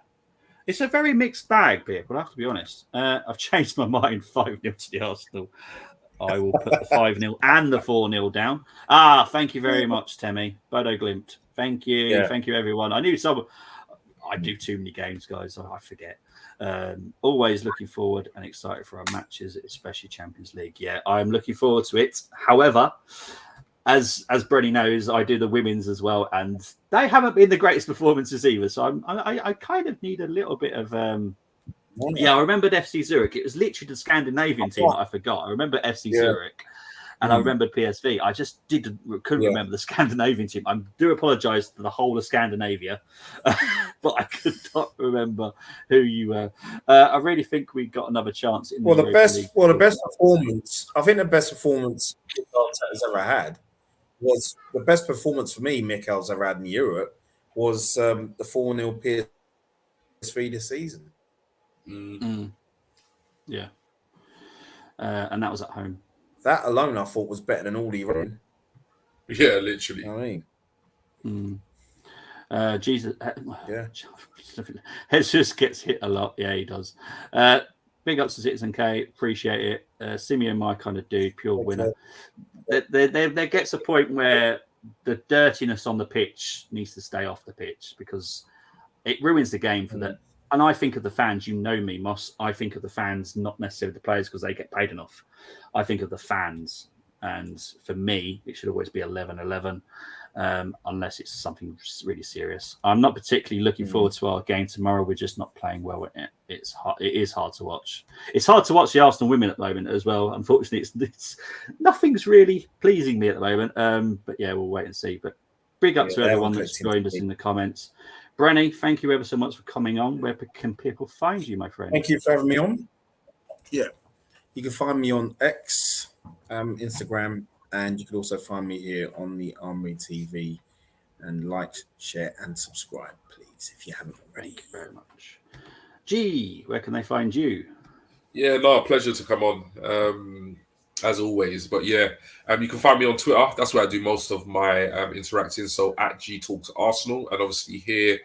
It's a very mixed bag, people. I have to be honest. I've changed my mind. 5-0 to the Arsenal. I will put the 5-0 and the 4-0 down. Thank you very much, Temi. Bodo Glimt. Thank you. Yeah. Thank you, everyone. I knew someone. I do too many games, guys. I forget. Always looking forward and excited for our matches, especially Champions League. Yeah, I'm looking forward to it. However, as Brenny knows, I do the women's as well, and they haven't been the greatest performances either. So I kind of need a little bit of... Yeah, I remembered FC Zurich. It was literally the Scandinavian team that I forgot. I remember FC Zurich, and I remembered PSV. I just couldn't remember the Scandinavian team. I do apologise to the whole of Scandinavia, but I could not remember who you were. I really think we got another chance. The best performance. I think the best performance Arteta's ever had was the best performance for me. Mikel's ever had in Europe was the 4-0 PSV this season. Yeah, and that was at home. That alone, I thought, was better than all he ran. Yeah, literally. You know what I mean? Jesus, yeah. Jesus gets hit a lot. Yeah, he does. Big ups to Citizen K, appreciate it. Simeon, my kind of dude, pure winner. There gets a point where the dirtiness on the pitch needs to stay off the pitch because it ruins the game for that. And I think of the fans, you know me, Moss. I think of the fans, not necessarily the players because they get paid enough. I think of the fans. And for me, it should always be 11-11, unless it's something really serious. I'm not particularly looking forward to our game tomorrow. We're just not playing well with it. It is hard to watch. It's hard to watch the Arsenal women at the moment as well. Unfortunately, it's nothing's really pleasing me at the moment. But yeah, we'll wait and see. But big up to everyone that's joined us in the comments. Brenny, thank you ever so much for coming on. Where can people find you, my friend? Thank you for having me on. Yeah, you can find me on X, Instagram, and you can also find me here on the Armoury TV. And like, share, and subscribe, please, if you haven't already. Thank you very much. G, where can they find you? Yeah, no, pleasure to come on. As always, but yeah, you can find me on Twitter. That's where I do most of my interacting. So at G Talks Arsenal, and obviously here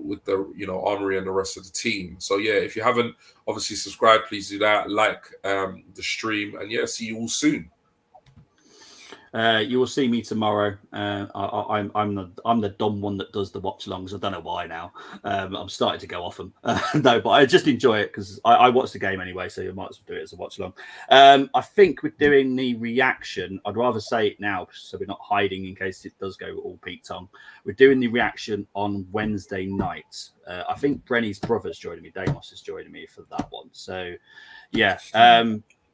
with the Armoury and the rest of the team. So yeah, if you haven't obviously subscribed, please do that. Like the stream, and yeah, see you all soon. You will see me tomorrow. I'm the dumb one that does the watch alongs. I don't know why now. I'm starting to go off them. No, but I just enjoy it because I watch the game anyway, so you might as well do it as a watch along. I think we're doing the reaction. I'd rather say it now so we're not hiding in case it does go all Pete Tong. We're doing the reaction on Wednesday night. I think Brenny's brother's joining me. Damos is joining me for that one. So, yeah.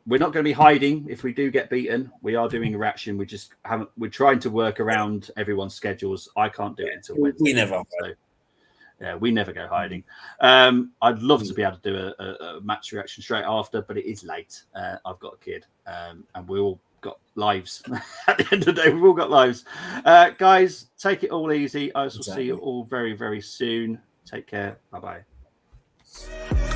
We're not going to be hiding if we do get beaten. We are doing a reaction. We just haven't. We're trying to work around everyone's schedules. I can't do it until Wednesday. We never. So, yeah, we never go hiding. I'd love to be able to do a match reaction straight after, but it is late. I've got a kid, and we all got lives. At the end of the day, we've all got lives. Guys, take it all easy. I will see you all very, very soon. Take care. Bye bye.